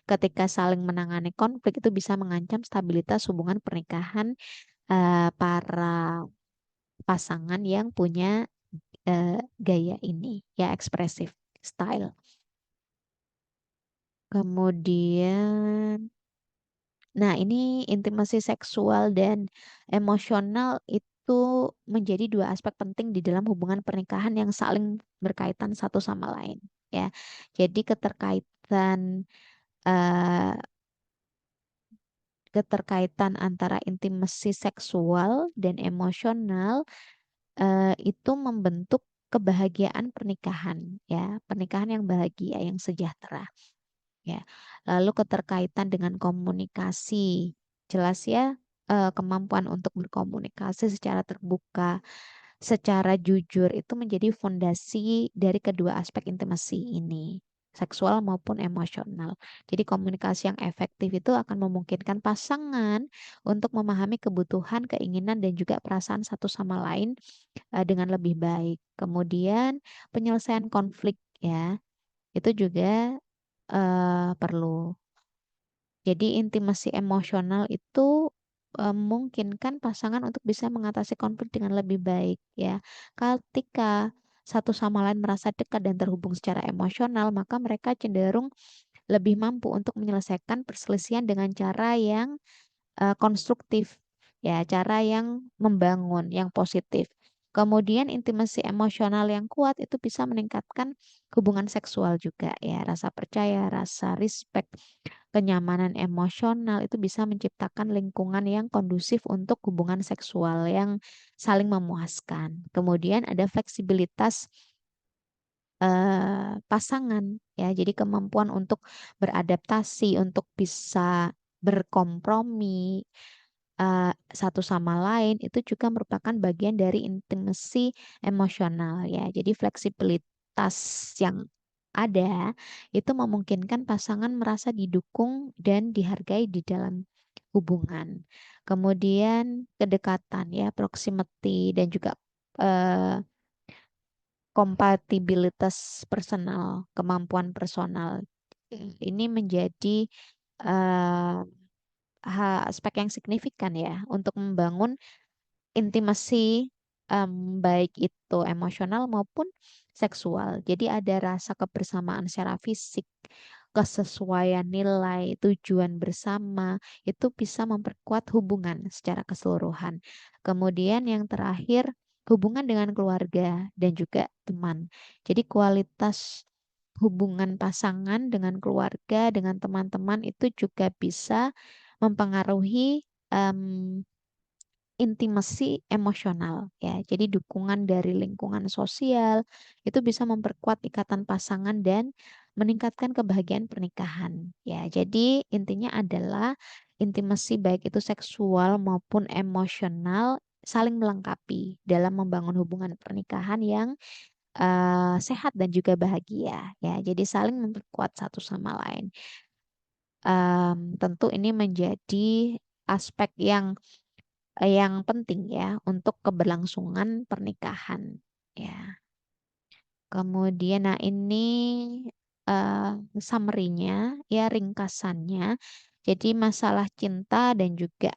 ketika saling menangani konflik itu bisa mengancam stabilitas hubungan pernikahan para pasangan yang punya gaya ini, ya, ekspresif style. Kemudian, nah, ini intimasi seksual dan emosional itu menjadi dua aspek penting di dalam hubungan pernikahan yang saling berkaitan satu sama lain, ya. Jadi eh, keterkaitan antara intimasi seksual dan emosional itu membentuk kebahagiaan pernikahan, ya, pernikahan yang bahagia, yang sejahtera, ya. Lalu keterkaitan dengan komunikasi, jelas, ya, kemampuan untuk berkomunikasi secara terbuka, secara jujur itu menjadi fondasi dari kedua aspek intimasi ini. seksual maupun emosional. Jadi komunikasi yang efektif itu akan memungkinkan pasangan untuk memahami kebutuhan, keinginan, dan juga perasaan satu sama lain dengan lebih baik. Kemudian penyelesaian konflik ya, itu juga perlu. Jadi intimasi emosional itu memungkinkan pasangan untuk bisa mengatasi konflik dengan lebih baik ya. Ketika satu sama lain merasa dekat dan terhubung secara emosional, maka mereka cenderung lebih mampu untuk menyelesaikan perselisihan dengan cara yang konstruktif ya, cara yang membangun, yang positif. Kemudian intimasi emosional yang kuat itu bisa meningkatkan hubungan seksual juga ya, rasa percaya, rasa respect, kenyamanan emosional itu bisa menciptakan lingkungan yang kondusif untuk hubungan seksual yang saling memuaskan. Kemudian ada fleksibilitas pasangan ya. Jadi kemampuan untuk beradaptasi, untuk bisa berkompromi satu sama lain itu juga merupakan bagian dari intimasi emosional ya. Jadi fleksibilitas yang ada itu memungkinkan pasangan merasa didukung dan dihargai di dalam hubungan. Kemudian kedekatan ya, proximity dan juga eh, kompatibilitas personal, kemampuan personal. Ini menjadi eh, aspek yang signifikan ya untuk membangun intimasi baik itu emosional maupun seksual. Jadi ada rasa kebersamaan secara fisik, kesesuaian nilai, tujuan bersama itu bisa memperkuat hubungan secara keseluruhan. Kemudian yang terakhir hubungan dengan keluarga dan juga teman. Jadi kualitas hubungan pasangan dengan keluarga, dengan teman-teman itu juga bisa mempengaruhi intimasi emosional ya. Jadi dukungan dari lingkungan sosial itu bisa memperkuat ikatan pasangan dan meningkatkan kebahagiaan pernikahan ya. Jadi intinya adalah intimasi baik itu seksual maupun emosional saling melengkapi dalam membangun hubungan pernikahan yang sehat dan juga bahagia ya. Jadi saling memperkuat satu sama lain. Tentu ini menjadi aspek yang penting ya untuk keberlangsungan pernikahan ya. Kemudian nah ini summary-nya ya ringkasannya. Jadi masalah cinta dan juga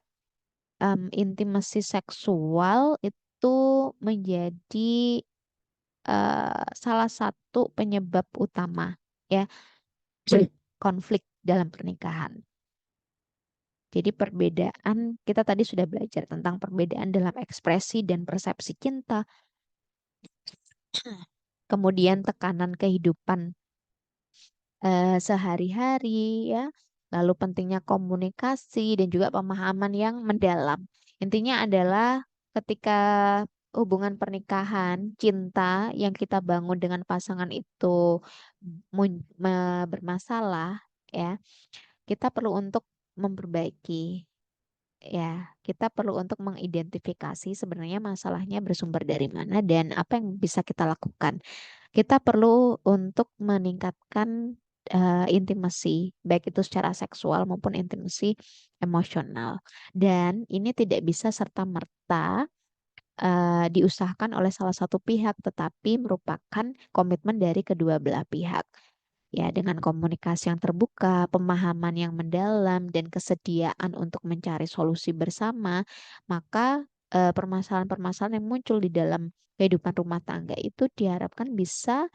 intimasi seksual itu menjadi salah satu penyebab utama ya konflik dalam pernikahan. Jadi perbedaan, kita tadi sudah belajar tentang perbedaan dalam ekspresi dan persepsi cinta, kemudian tekanan kehidupan sehari-hari ya, lalu pentingnya komunikasi dan juga pemahaman yang mendalam. Intinya adalah ketika hubungan pernikahan, cinta yang kita bangun dengan pasangan itu bermasalah ya, kita perlu untuk memperbaiki. Ya, kita perlu untuk mengidentifikasi sebenarnya masalahnya bersumber dari mana dan apa yang bisa kita lakukan. Kita perlu untuk meningkatkan intimasi, baik itu secara seksual maupun intimasi emosional. Dan ini tidak bisa serta-merta diusahakan oleh salah satu pihak, tetapi merupakan komitmen dari kedua belah pihak. Ya, dengan komunikasi yang terbuka, pemahaman yang mendalam, dan kesediaan untuk mencari solusi bersama, maka permasalahan-permasalahan yang muncul di dalam kehidupan rumah tangga itu diharapkan bisa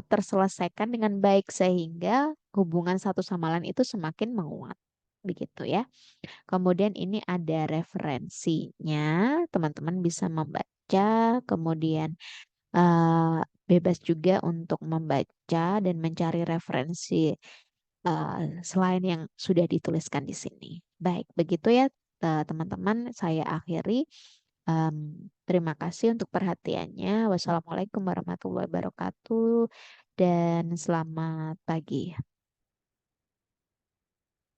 terselesaikan dengan baik sehingga hubungan satu sama lain itu semakin menguat. Begitu ya. Kemudian ini ada referensinya, teman-teman bisa membaca, kemudian eh, bebas juga untuk membaca dan mencari referensi selain yang sudah dituliskan di sini. Baik, begitu ya teman-teman, saya akhiri. Terima kasih untuk perhatiannya. Wassalamualaikum warahmatullahi wabarakatuh dan selamat pagi.